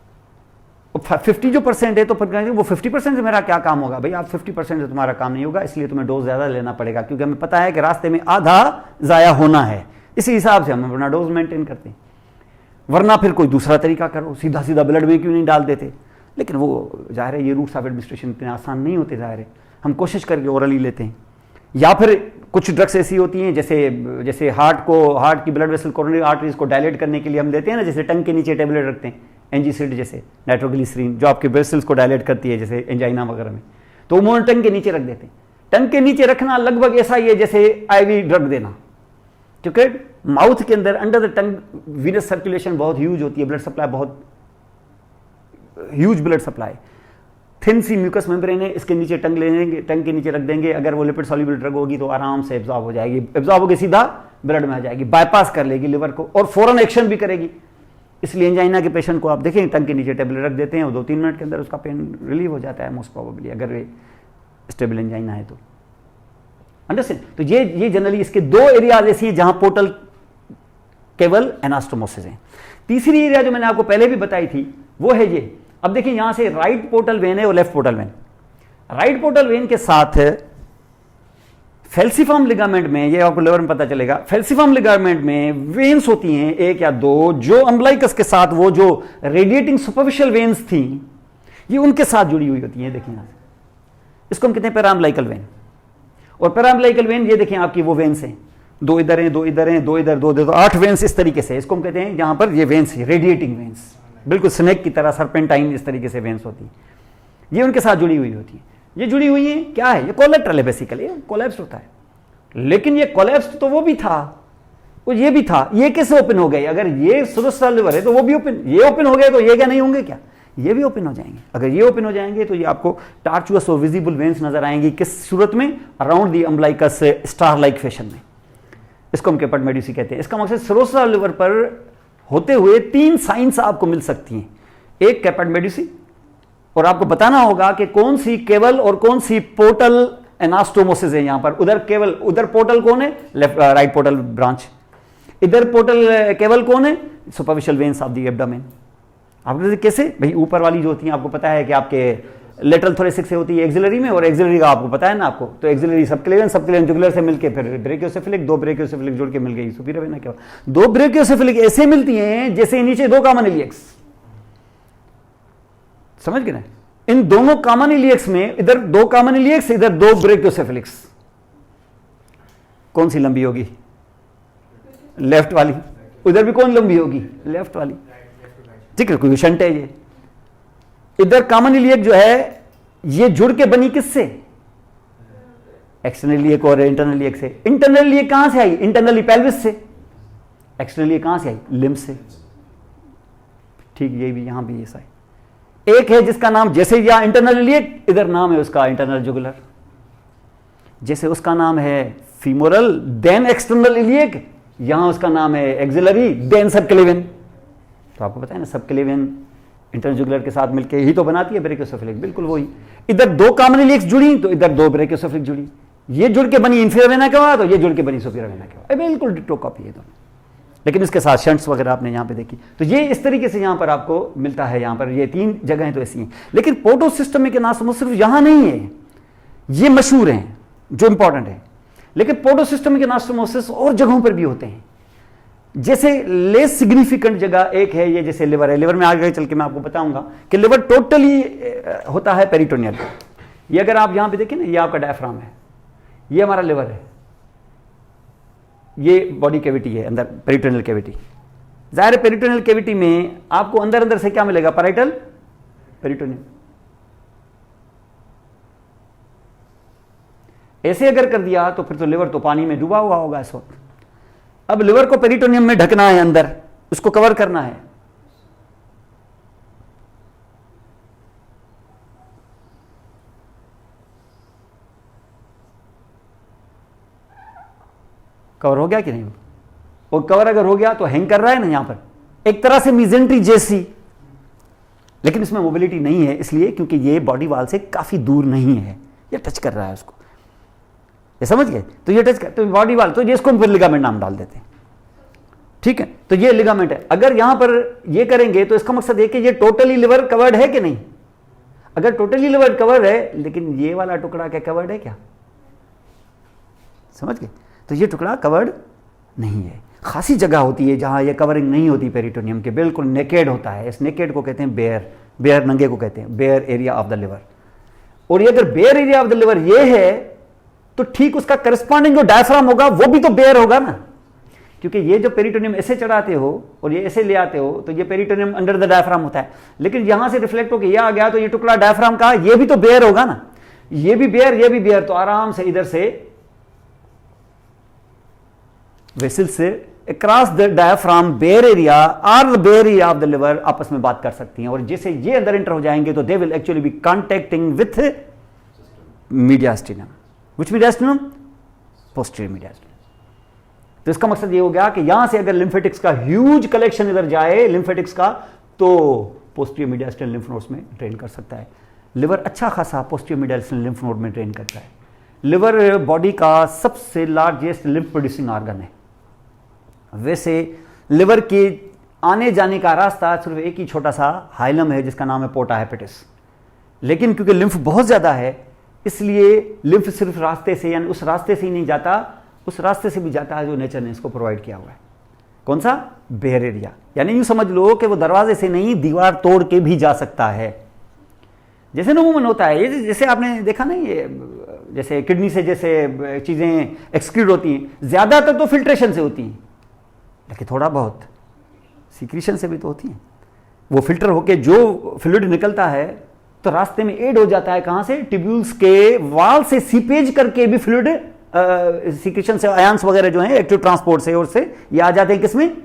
50 जो परसेंट है तो फिर कहेंगे वो 50% से मेरा क्या काम होगा? भाई आप 50% से तुम्हारा काम नहीं होगा, इसलिए तुम्हें डोज ज़्यादा लेना पड़ेगा, क्योंकि हमें पता है कि रास्ते में आधा ज़ाया होना है। इसी हिसाब से हम अपना डोज मेंटेन करते हैं। वरना फिर कोई दूसरा तरीका करो, सीधा सीधा ब्लड में क्यों नहीं डाल देते? लेकिन वो जाहिर है ये रूट्स ऑफ एडमिनिस्ट्रेशन इतने आसान नहीं होते, जाहिर है हम कोशिश करके ओरली लेते हैं। या फिर कुछ ड्रग्स ऐसी होती हैं जैसे हार्ट की ब्लड वेसल कोरोनरी आर्टरीज को डायलेट करने के लिए हम देते हैं ना, जैसे टंग के नीचे टेबलेट रखते हैं, एंजीसिड जैसे नाइट्रोग्लिसरीन जो आपके वेसल्स को डायलेट करती है जैसे एंजाइना वगैरह में, तो वो टंग के नीचे रख देते हैं। टंग के नीचे रखना लगभग ऐसा ही है जैसे आईवी ड्रग देना, क्योंकि माउथ के अंदर under the tongue Venus circulation बहुत ह्यूज होती है, ब्लड सप्लाई बहुत ह्यूज ब्लड सप्लाई, थिन सी म्यूकस मेम्ब्रेन है, इसके नीचे टंग लेंगे, टंग के नीचे रख देंगे। अगर वो लिपिड सॉल्युबल ड्रग होगी तो आराम से एब्जॉर्ब हो जाएगी, एब्जॉर्ब होकर सीधा ब्लड में आ जाएगी, बाईपास कर लेगी लिवर को और फौरन एक्शन भी करेगी। इसलिए एंजाइना के पेशेंट को आप देखें टंग के नीचे टेबलेट रख देते हैं और 2-3 मिनट के अंदर उसका पेन रिलीव हो जाता है मोस्ट प्रोबेबली, अगर वे स्टेबल एंजाइना है तो। अंडरस्टैंड? तो ये जनरली इसके 2 एरियाज ऐसी हैं जहां पोर्टल केवल एनास्टोमोसिस है। तीसरी एरिया जो मैंने आपको पहले भी बताई थी वो है ये। अब देखिए यहां से राइट पोर्टल वेन है और left portal vein. Right portal vein के साथ फेल्सिफॉर्म लिगामेंट में, ये आपको लिवर में पता चलेगा, फेल्सिफॉर्म लिगामेंट में वेन्स होती हैं 1 या 2, जो अम्बलाइकस के साथ वो जो रेडिएटिंग सुपरफिशियल वेन्स थी ये उनके साथ जुड़ी हुई होती हैं। देखिए यहां से इसको हम कहते हैं पैराम्बलाइकल वेन। और पैराम्बलाइकल वेन ये देखें आपकी वो वेन्स हैं, 2 इधर हैं, 2 इधर हैं, 2 इधर, 2 इधर, तो 8 वेन्स इस तरीके से। इसको हम कहते हैं यहां पर ये वेन्स रेडिएटिंग वेन्स, बिल्कुल स्नेक की तरह सर्पेंटाइन इस तरीके से वेन्स होती है, ये उनके साथ जुड़ी हुई होती है। ये जुड़ी हुई है क्या है? ये कोलेट्रल है, बेसिकली कोलैप्स होता है। लेकिन ये कोलैप्स तो वो भी था और ये भी था, ये कैसे ओपन हो गए? अगर ये सुरस्ट्राल लिवर है तो वो भी ओपन, ये ओपन हो गए तो ये क्या नहीं होंगे क्या? ये भी ओपन हो जाएंगे। अगर ये ओपन हो जाएंगे तो ये आपको टार्चुअस और विजिबल वेन्स नजर आएंगी। किस सूरत में? Around the umbilicus star like fashion में। इसको हम कैपर्ड मेड्यूसी कहते हैं। इसका मकसद सुरस्ट्राल लिवर पर होते हुए 3 साइंस आपको मिल सकती हैं। एक कैपर्ड मेड्यूसी, और आपको बताना होगा कि कौन सी केवल और कौन सी पोर्टल एनास्टोमोसिस है। यहां पर उधर केवल, उधर पोर्टल कौन है? Left right portal branch. इधर पोर्टल केवल कौन है? Superficial veins of the abdomen. आपको कैसे? भाई ऊपर वाली जो होती है आपको पता है कि आपके लेटरल थोरेसिक से होती है एक्सिलरी में, और एक्सिलरी का आपको पता है ना आपको, तो एक्सिलरी सबक्लेवियन जुगुलर से मिलके फिर ब्रेकियोसेफेलिक, 2 ब्रेकियोसेफेलिक जुड़ के मिल गई सुपीरियर वेना। क्या 2 ब्रेकियोसेफेलिक ऐसे मिलती हैं जैसे नीचे 2 कॉमन इलियक्स, समझ गए ना? इन दोनों कॉमन इलियक्स में, इधर 2 कॉमन इलियक्स, इधर 2 ब्रेकियोसेफेलिक्स, कौन सी लंबी होगी? लेफ्ट वाली। उधर भी कौन लंबी होगी? लेफ्ट वाली। ठीक है, कोई शंट है ये। इधर कॉमन इलियक जो है ये जुड़ के बनी किससे? एक्सटर्नल इलियक और इंटरनल इलियक से। इंटरनल इलियक कहां से आई? इंटरनली पेल्विस से। एक्सटर्नल इलियक कहां से आई? लिम्ब से। ठीक, ये भी यहां भी ऐसा है। एक है जिसका नाम, जैसे यहां इंटरनल इलियक, इधर नाम है उसका इंटरनल जुगुलर। जैसे उसका नाम है फीमोरल देन एक्सटर्नल इलियक, यहां उसका नाम है एक्सिलरी देन सबक्लेवियन। तो आपको पता है ना, सबक्लेवियन इंटरनल जुगुलर के साथ मिलकर ही तो बनाती है ब्रेकियोसेफेलिक, बिल्कुल वही। इधर 2 कॉमन इलियक्स जुड़ी तो इधर 2 ब्रेकियोसेफेलिक जुड़ी। ये जुड़ के बनी इंफीरियर वेना के बाद, तो ये जुड़ के बनी सुपीरियर वेना के बाद, बिल्कुल डिट्टो कॉपी है दोनों। लेकिन इसके साथ शंट्स वगैरह आपने यहां पे देखी। तो ये इस तरीके से यहां पर आपको मिलता है। यहां पर ये 3 जगहें तो ऐसी हैं। लेकिन पोर्टो सिस्टमिक एनास्टोमोसिस सिर्फ यहां नहीं है, ये मशहूर हैं जो इंपॉर्टेंट है। लेकिन पोर्टो सिस्टमिक एनास्टोमोसिस और जगहों पर भी होते हैं। जैसे लेस सिग्निफिकेंट जगह एक है ये, जैसे लिवर है। लिवर में आगे चल के मैं आपको बताऊंगा कि लिवर टोटली होता है पेरिटोनियल। ये अगर आप यहां पे देखें ना, ये आपका डायफ्राम है, ये हमारा लिवर है, ये बॉडी कैविटी है अंदर, पेरिटोनियल कैविटी। जाहिर है पेरिटोनियल कैविटी में आपको अंदर अंदर से क्या मिलेगा? Parietal peritoneum. ऐसे अगर कर दिया तो फिर तो लिवर तो पानी में डूबा हुआ होगा इस वक्त। अब लिवर को पेरिटोनियम में ढकना है, अंदर उसको कवर करना है। कवर हो गया कि नहीं? और कवर अगर हो गया तो हैंग कर रहा है ना यहां पर, एक तरह से मिजेंट्री जैसी। लेकिन इसमें मोबिलिटी नहीं है, इसलिए क्योंकि ये बॉडी वाल से काफी दूर नहीं है, ये टच कर रहा है उसको। ये समझ गए? तो ये टच कर, तो बॉडी वाल, तो इसको हम फिर लिगामेंट नाम डाल देते हैं। ठीक है, तो ये लिगामेंट है। अगर यहां पर ये करेंगे तो इसका मकसद है कि ये टोटली लिवर कवर्ड है कि नहीं। अगर टोटली लिवर कवर्ड है, लेकिन ये वाला टुकड़ा क्या कवर्ड है क्या, समझ गए? तो ये टुकड़ा कवर्ड नहीं है। खासी जगह होती है जहां ये कवरिंग नहीं होती पेरिटोनियम के, बिल्कुल नेकेड होता है। इस नेकेड को कहते हैं बेयर, बेयर नंगे को कहते हैं, bare area of the liver. और ये अगर bare area of the liver ये है तो ठीक उसका करस्पॉन्डिंग जो डायफ्राम होगा वो भी तो बेयर होगा ना, क्योंकि ये जो पेरिटोनियम ऐसे चढ़ाते हो और ये ऐसे ले आते हो तो ये पेरिटोनियम अंडर द डायफ्राम होता है, लेकिन यहां से रिफ्लेक्ट होकर ये आ गया तो ये टुकड़ा डायफ्राम का, ये भी तो बेयर होगा ना, ये भी बेयर ये भी बेयर। तो आराम से इधर से वेसल से across the diaphragm bare area और the bare area of the liver आपस में बात कर सकती हैं, और जैसे ये अंदर एंटर हो जाएंगे तो they will actually be contacting with mediastinum. Which mediastinum? Posterior mediastinum. तो इसका मकसद ये हो गया कि यहां से अगर लिम्फेटिक्स का ह्यूज कलेक्शन इधर जाए लिम्फेटिक्स का, तो पोस्टीरियर मीडियास्टिनल लिम्फ नोड्स में ड्रेन कर सकता है। लिवर अच्छा खासा पोस्टीरियर मीडियास्टिनल लिम्फ नोड में ड्रेन करता है। लिवर बॉडी का सबसे लार्जेस्ट लिम्फ प्रोड्यूसिंग ऑर्गन है। वैसे लिवर के आने जाने का रास्ता सिर्फ एक ही छोटा सा हाइलम है जिसका नाम है पोर्टा हेपेटिस, लेकिन क्योंकि लिम्फ बहुत ज्यादा है इसलिए लिम्फ सिर्फ रास्ते से, यानी उस रास्ते से ही नहीं जाता, उस रास्ते से भी जाता है जो नेचर ने इसको प्रोवाइड किया हुआ है। कौन सा? Bare area. यानी यूं समझ लो कि वो दरवाजे से नहीं दीवार तोड़ के भी जा सकता है। जैसे नमूमन होता है ये, जैसे आपने देखा ना, ये जैसे किडनी से जैसे चीजें एक्सक्रीट होती हैं, ज्यादातर तो फिल्ट्रेशन से होती हैं, लेकिन थोड़ा बहुत सीक्रेशन से भी तो होती हैं। वो फिल्टर होके जो फ्लूइड निकलता है तो रास्ते में एड हो जाता है, कहां से? ट्यूब्यूल्स के वाल से सीपेज करके भी फ्लूइड सीक्रेशन से आयंस वगैरह जो है एक्टिव ट्रांसपोर्ट से और से ये आ जाते हैं किसमें?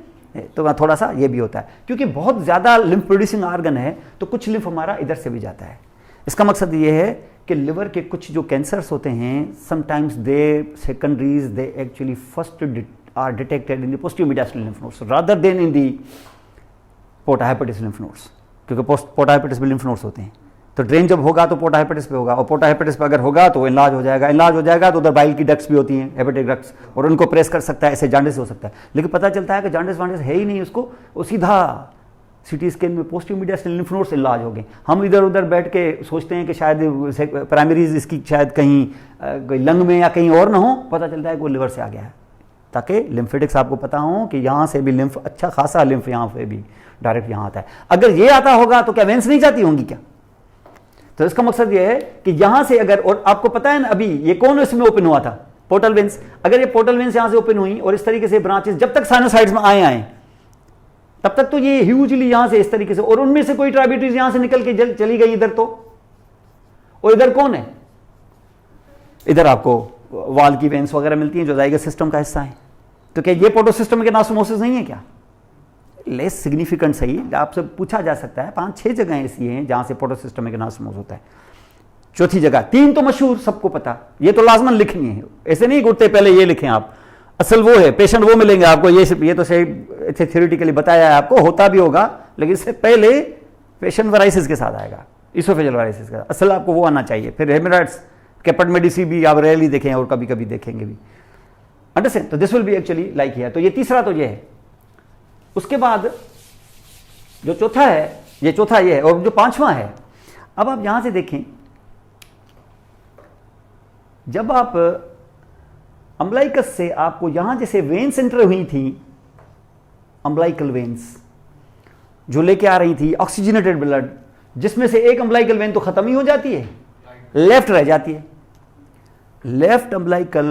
तो थोड़ा सा ये भी होता है, क्योंकि बहुत ज्यादा लिम्फ प्रोड्यूसिंग ऑर्गन है तो कुछ लिम्फ हमारा इधर से भी जाता है। इसका मकसद ये है कि लिवर के कुछ जो कैंसर्स होते हैं sometimes they secondaries they actually first are detected in the posterior mediastinal lymph nodes rather than in the porta hepatis lymph nodes, क्योंकि पोर्टा हेपेटिस में lymph nodes होते हैं। तो ड्रेन जब होगा तो पोर्टा हेपेटिस पे होगा, और पोर्टा हेपेटिस पे अगर होगा तो इनलार्ज हो जाएगा, इनलार्ज हो जाएगा तो उधर बाइल की डक्ट्स भी होती हैं, हेपेटिक डक्ट्स, और उनको प्रेस कर सकता है, ऐसे जांडिस हो सकता है। लेकिन पता चलता है कि जांडिस वांडिस है ही नहीं उसको, वो सीधा सीटी स्कैन में posterior mediastinal lymph nodes enlarge हो गए। हम इधर उधर बैठ के सोचते हैं कि शायद प्राइमरीज इसकी शायद कहीं लंग में या कहीं और ना हो, पता चलता है कि वो लिवर से आ गया है, ताकि लिम्फेटिक्स आपको पता हो कि यहां से भी लिम्फ, अच्छा खासा लिम्फ यहां पे भी डायरेक्ट यहां आता है। अगर ये आता होगा तो क्या वेंस नहीं जाती होंगी क्या? तो इसका मकसद ये है कि यहां से अगर, और आपको पता है ना अभी ये कौन इसमें ओपन हुआ था? Portal veins. अगर ये पोर्टल वेंस यहां से ओपन हुई और इस तरीके से ब्रांचेस जब तक साइनोसाइड्स में आए तब तक तो ये ह्यूजली यहां से इस तरीके से, और उनमें से कोई ट्राइब्यूटरीज यहां से निकल के चली गई इधर, तो और इधर कौन है? इधर आपको वाल की वेंस वगैरह मिलती हैं जो जाइगस सिस्टम का हिस्सा है। तो क्या ये पोर्टोसिस्टम एनास्टोमोसिस नहीं है क्या? लेस सिग्निफिकेंट सही, आपसे पूछा जा सकता है। 5-6 जगह ऐसी हैं जहां से पोर्टोसिस्टम एनास्टोमोसिस होता है। चौथी जगह, 3 तो मशहूर सबको पता, ये तो लाजमन लिखनी है, ऐसे नहीं उठते पहले ये लिखें आप। असल वो है, पेशेंट वो मिलेंगे आपको, ये तो सही थ्योरेटिकली बताया है आपको, होता भी होगा, लेकिन इससे पहले पेशेंट वेराइसिस के साथ आएगा, इसोफेजियल वेराइसिस का। असल आपको वो आना चाहिए। फिर हेमोराइड्स, कैपेट मेडिसी भी आप रेयरली देखें और कभी कभी देखेंगे भी। अंडरस्टैंड? तो this will be actually like here. तो ये तीसरा तो ये है। उसके बाद जो चौथा है, ये चौथा ये है, और जो पांचवा है, अब आप यहां से देखें, जब आप अम्बलाइकस से आपको यहां जैसे वेन्स एंटर हुई थी, अम्बलाइकल वेन्स जो लेके आ रही थी ऑक्सीजनेटेड ब्लड, जिसमें से एक अम्बलाइकल वेन तो खत्म ही हो जाती है, लेफ्ट रह जाती है। लेफ्ट अम्बलाइकल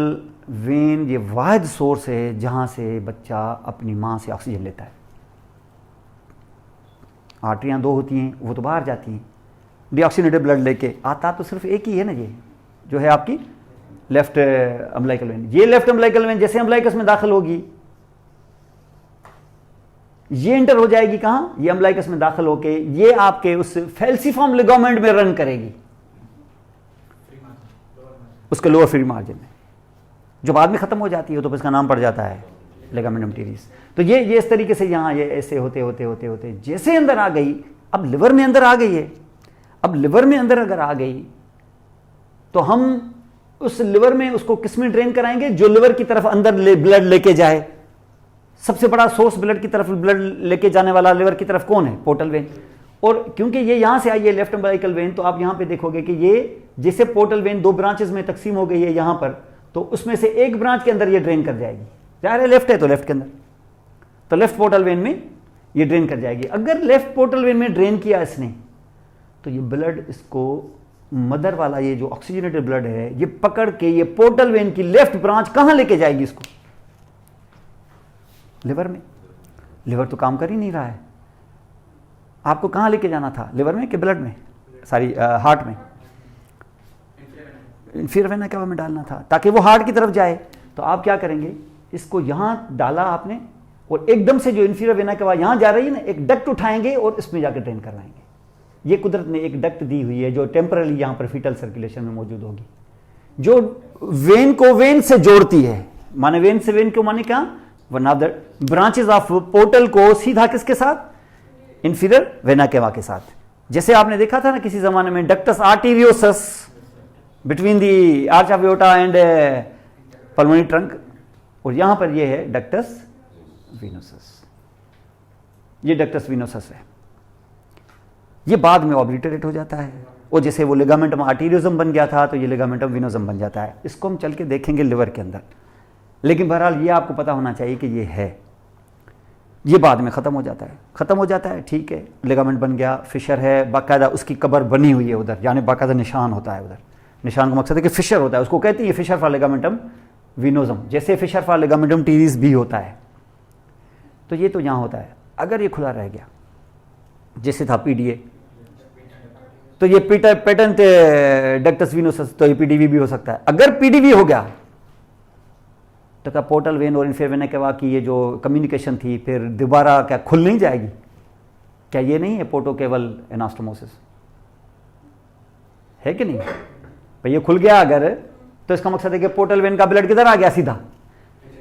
वेन ये वाहिद सोर्स है जहां से बच्चा अपनी मां से ऑक्सीजन लेता है। आर्टरियां 2 होती हैं, वो तो बाहर जाती हैं, डीऑक्सीजनेटेड ब्लड लेके आता तो सिर्फ एक ही है ना, ये जो है आपकी लेफ्ट अम्बलाइकल वेन। ये लेफ्ट अम्बलाइकल वेन जैसे अम्बलाइकस में दाखिल होगी, ये इंटर हो जाएगी कहां? ये अम्बलाइकस में दाखिल होके ये आपके उस फेल्सिफॉर्म लिगामेंट में रन करेगी, उसके लोअर फ्री मार्जिन में, जो बाद में खत्म हो जाती है, तो इसका नाम पड़ जाता है लिगामेंटम टीरिस। तो ये इस तरीके से यहां ये ऐसे होते होते होते होते जैसे अंदर आ गई, अब लिवर में अंदर आ गई है। अब लिवर में अंदर अगर आ गई तो हम उस लिवर में उसको किस में ड्रेन कराएंगे? जो लिवर की तरफ अंदर ब्लड लेके जाए, सबसे बड़ा सोर्स ब्लड की तरफ, ब्लड लेके जाने वाला लिवर की तरफ कौन है? Portal vein. और क्योंकि ये यहां से आई है लेफ्ट अम्बिलिकल वेन, तो आप यहां पे देखोगे कि ये जैसे पोर्टल वेन दो ब्रांचेस में तकसीम हो गई है यहां पर, तो उसमें से एक ब्रांच के अंदर ये ड्रेन कर जाएगी। जा रहे लेफ्ट है तो लेफ्ट के अंदर, तो लेफ्ट पोर्टल वेन में ये ड्रेन कर जाएगी। अगर लेफ्ट पोर्टल वेन में ड्रेन किया इसने, तो ये ब्लड इसको मदर वाला ये जो ऑक्सीजनेटेड ब्लड है ये पकड़ के ये पोर्टल वेन की लेफ्ट ब्रांच कहां लेके जाएगी इसको? लिवर में। लिवर तो काम कर ही नहीं रहा है। आपको कहां लेके जाना था? लिवर में कि ब्लड में? सॉरी, हार्ट में। इंफीरियर वेना केवा में डालना था ताकि वो हार्ट की तरफ जाए। तो आप क्या करेंगे, इसको यहां डाला आपने और एकदम से जो इंफीरियर वेना केवा यहां जा रही है ना, एक डक्ट उठाएंगे और इसमें जाकर ड्रेन करवाएंगे। ये कुदरत ने एक डक्ट दी हुई है जो टेम्परली यहां पर फीटल सर्कुलेशन में मौजूद होगी, जो वेन को वेन से जोड़ती है। माने वेन से वेन को माने क्या? One of the branches of portal को सीधा किसके साथ? इंफीरियर वेना केवा के साथ। जैसे आपने देखा था ना किसी जमाने में ductus arteriosus between the arch of aorta and pulmonary trunk, और यहां पर ये है डक्टस वीनोसस। ये डक्टस वीनोसस है। ये बाद में ऑब्लिटरेट हो जाता है, और जैसे वो लिगामेंटम आर्टेरियोसम बन गया था तो ये लिगामेंटम वीनोसम बन जाता है। इसको हम चल के देखेंगे लिवर के अंदर, लेकिन बहरहाल ये आपको पता होना चाहिए कि ये है। ये बाद में ख़त्म हो जाता है। ख़त्म हो जाता है, ठीक है, लिगामेंट बन गया, फिशर है, बाकायदा उसकी कबर बनी हुई है उधर, यानी बाकायदा निशान होता है उधर। निशान का मकसद है कि फिशर होता है, उसको कहते हैं फिशर फॉर लिगामेंटम वीनोसम, जैसे फिशर फॉर लिगामेंटम टीरिस भी होता है। तो ये तो यहाँ होता है। अगर ये खुला रह गया, जैसे था पीडीए, तो ये पेटेंट डक्टस वीनोसस, तो ये पीडीवी भी हो सकता है। अगर पीडीवी हो गया तो क्या पोर्टल वेन और इंफीरियर वेना केवा की ये जो कम्युनिकेशन थी फिर दोबारा क्या खुल नहीं जाएगी? क्या ये नहीं है पोर्टोकेवल एनास्टोमोसिस? है कि नहीं भाई? ये खुल गया अगर, तो इसका मकसद है कि पोर्टल वेन का ब्लड किधर आ गया? सीधा।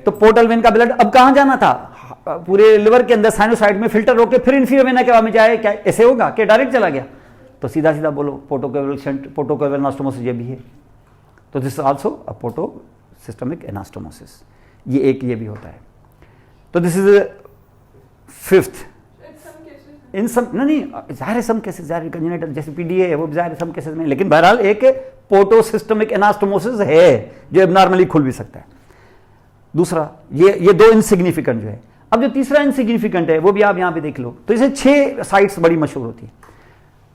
तो पोर्टल वेन का ब्लड अब कहां जाना था? पूरे लिवर के अंदर साइनोसाइड में फिल्टर होकर फिर इंफीरियर वेना केवा में जाए। क्या ऐसे होगा कि डायरेक्ट चला गया? तो सीधा सीधा बोलो पोर्टोकेवल शंट, पोर्टोकेवल एनास्टोमोसिस ये भी है। तो this is also a porto systemic anastomosis. ये एक ये भी होता है। तो this is fifth. In some नहीं जाहिर है, सम केसेस जाहिर कंजेनिटल जैसे पीडीए है वो जाहिर है सम केसेस में, लेकिन बहरहाल एक पोर्टो सिस्टमिक एनास्टोमोसिस है जो एबनॉर्मली खुल भी सकता है। दूसरा ये दो इनसिग्निफिकेंट जो है। अब जो तीसरा इनसिग्निफिकेंट है वो भी आप यहां पे देख लो। तो इसे 6 साइट्स बड़ी मशहूर होती है।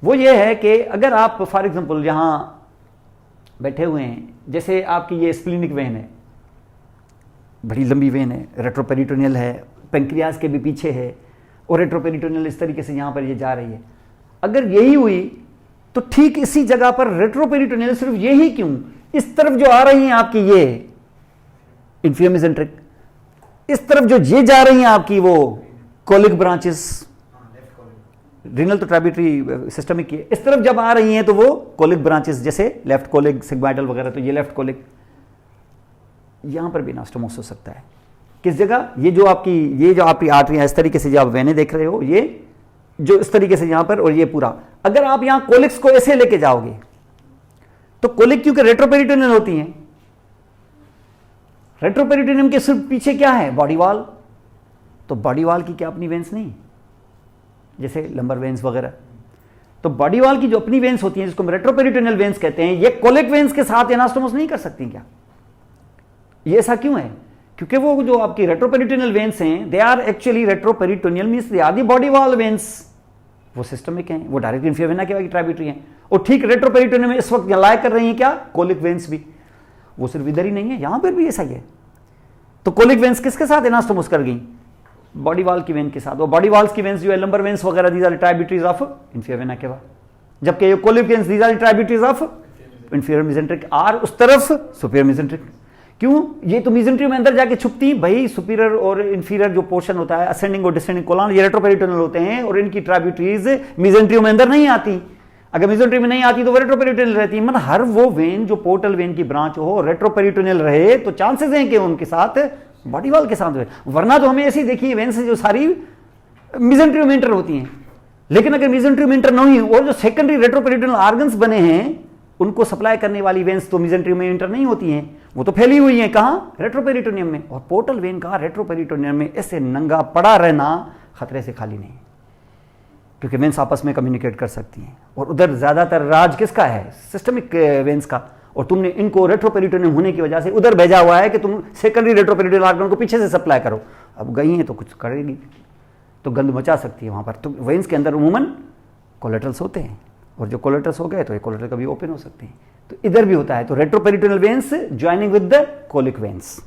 वो ये है कि अगर आप फॉर एग्जांपल यहां बैठे हुए हैं, जैसे आपकी ये स्प्लीनिक वेन है, बड़ी लंबी वेन है, रेट्रोपेरिटोनियल है, पेंक्रियाज के भी पीछे है, और रेट्रोपेरिटोनियल इस तरीके से यहां पर ये जा रही है। अगर यही हुई तो ठीक इसी जगह पर रेट्रोपेरिटोनियल, सिर्फ यही क्यों, इस तरफ जो आ रही हैं आपकी ये इंफीरियर मेसेंट्रिक, इस तरफ जो ये जा रही हैं आपकी वो कोलिक ब्रांचेस, रीनल तो ट्राइब्यूटरी सिस्टमिक की, इस तरफ जब आ रही हैं तो वो कोलिक ब्रांचेस, जैसे लेफ्ट कोलिक, सिग्माइडल वगैरह, तो ये लेफ्ट कोलिक। यहां पर भी एनास्टोमोसिस हो सकता है। किस जगह? ये जो आपकी आर्टरियां इस तरीके से जो आप वेने देख रहे हो, ये जो इस तरीके से यहां पर, और ये पूरा। अगर आप यहां कोलिक्स को ऐसे लेके जाओगे तो कोलिक क्योंकि रेट्रोपेरिटोनियल होती हैं, रेट्रोपेरिटोनियम के सिर्फ पीछे क्या है? Body wall. तो बॉडी वॉल की क्या अपनी वेन्स नहीं, जैसे लंबर वेन्स वगैरह? तो बॉडी वॉल की जो अपनी वेन्स होती हैं जिसको हम रेट्रोपेरिटोनियल वेन्स कहते हैं, ये कोलिक वेन्स के साथ एनास्टोमोसिस नहीं कर सकती क्या? ये ऐसा क्यों है? क्योंकि वो जो आपकी रेट्रोपेरिटोनियल वेन्स हैं, they are actually retroperitoneal means they are the body wall veins. वो सिस्टमिक हैं, वो डायरेक्ट इंफीरियर वेना केवा की ट्राइब्यूटरी हैं, और ठीक रेट्रोपेरिटोनियल में इस वक्त लाई कर रही हैं क्या? कोलिक वेन्स भी। वो सिर्फ इधर ही नहीं है, यहां पर भी ऐसा ही है। तो कोलिक वेन्स किसके साथ एनास्टोमोसिस कर गई? बॉडी वॉल की वेन के साथ। वो बॉडी वॉल्स की वेन्स जो है लंबर वेन्स वगैरह, these are tributaries of inferior vena cava, जबकि ये colic veins these are tributaries of inferior mesenteric, आर उस तरफ सुपीरियर मेसेंट्रिक। क्यों? ये तो मेसेंट्रियम में अंदर जाके छुपती भाई। सुपीरियर और इंफीरियर जो पोर्शन होता है, असेंडिंग और डिसेंडिंग कोलन, ये रेट्रोपेरिटोनियल होते हैं, और इनकी ट्राइब्यूटरीज मेसेंट्रियम में अंदर नहीं आती। अगर मेसेंट्रियम में नहीं आती तो वो रेट्रोपेरिटोनियल रहती है। मतलब हर वो वेन जो पोर्टल वेन की ब्रांच हो रेट्रोपेरिटोनियल रहे तो चांसेस हैं कि उनके साथ बॉडी वॉल के साथ हुए, वरना तो हमें ऐसी देखी वेन से जो सारी मेसेंट्रियम में एंटर होती हैं। लेकिन अगर मेसेंट्रियम में एंटर नहीं हुई और जो सेकेंडरी रेट्रोपेरिटोनियल ऑर्गन्स बने हैं उनको सप्लाई करने वाली वेन्स तो मेसेंट्रियम में इंटर नहीं होती हैं, वो तो फैली हुई हैं कहाँ, रेट्रोपेरिटोनियम में। और पोर्टल वेन का रेट्रोपेरिटोनियम में ऐसे नंगा पड़ा रहना खतरे से खाली नहीं, क्योंकि वेन्स आपस में कम्युनिकेट कर सकती हैं। और उधर ज्यादातर राज किसका है, सिस्टमिक वेन्स का, और तुमने इनको रेट्रोपेरिटोनियम होने की वजह से उधर भेजा हुआ है कि तुम सेकेंडरी रेट्रोपेरिटोनियल ऑर्गन को पीछे से सप्लाई करो। अब गई हैं तो कुछ करेगी तो गंद मचा सकती है वहां पर। तो वेन्स के अंदर उमूमन कोलेटरल्स होते हैं, और जो कोलेटरल्स हो गए तो ये कोलेटरल कभी ओपन हो सकते हैं। तो इधर भी होता है, तो retroperitoneal veins joining with the colic veins,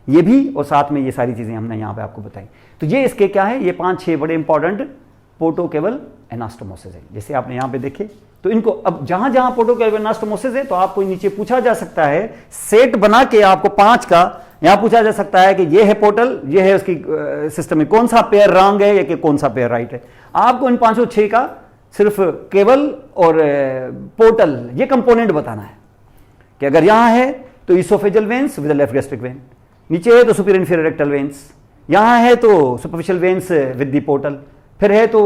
ये भी, और साथ में ये सारी चीजें हमने यहाँ पे आपको बताई। तो ये इसके क्या है, ये 5-6 बड़े इंपॉर्टेंट पोर्टोकेवल एनास्टोमोसिस है। जैसे आपने यहाँ पे देखे, तो इनको अब जहां जहां पोर्टोकेवल एनास्टोमोसिस है तो आपको नीचे पूछा जा सकता है, सेट बना के आपको 5 का यहां पूछा जा सकता है कि ये है पोर्टल, ये है उसकी सिस्टम में कौन सा पेयर रॉन्ग है या कि कौन सा पेयर राइट है। आपको इन 506 का सिर्फ केवल और पोर्टल ये कंपोनेंट बताना है कि अगर यहां है तो oesophageal veins with left gastric when, नीचे है तो सुपीरियर इंफीरियर रेक्टल वेन्स, यहां है तो superficial veins with the portal, फिर है तो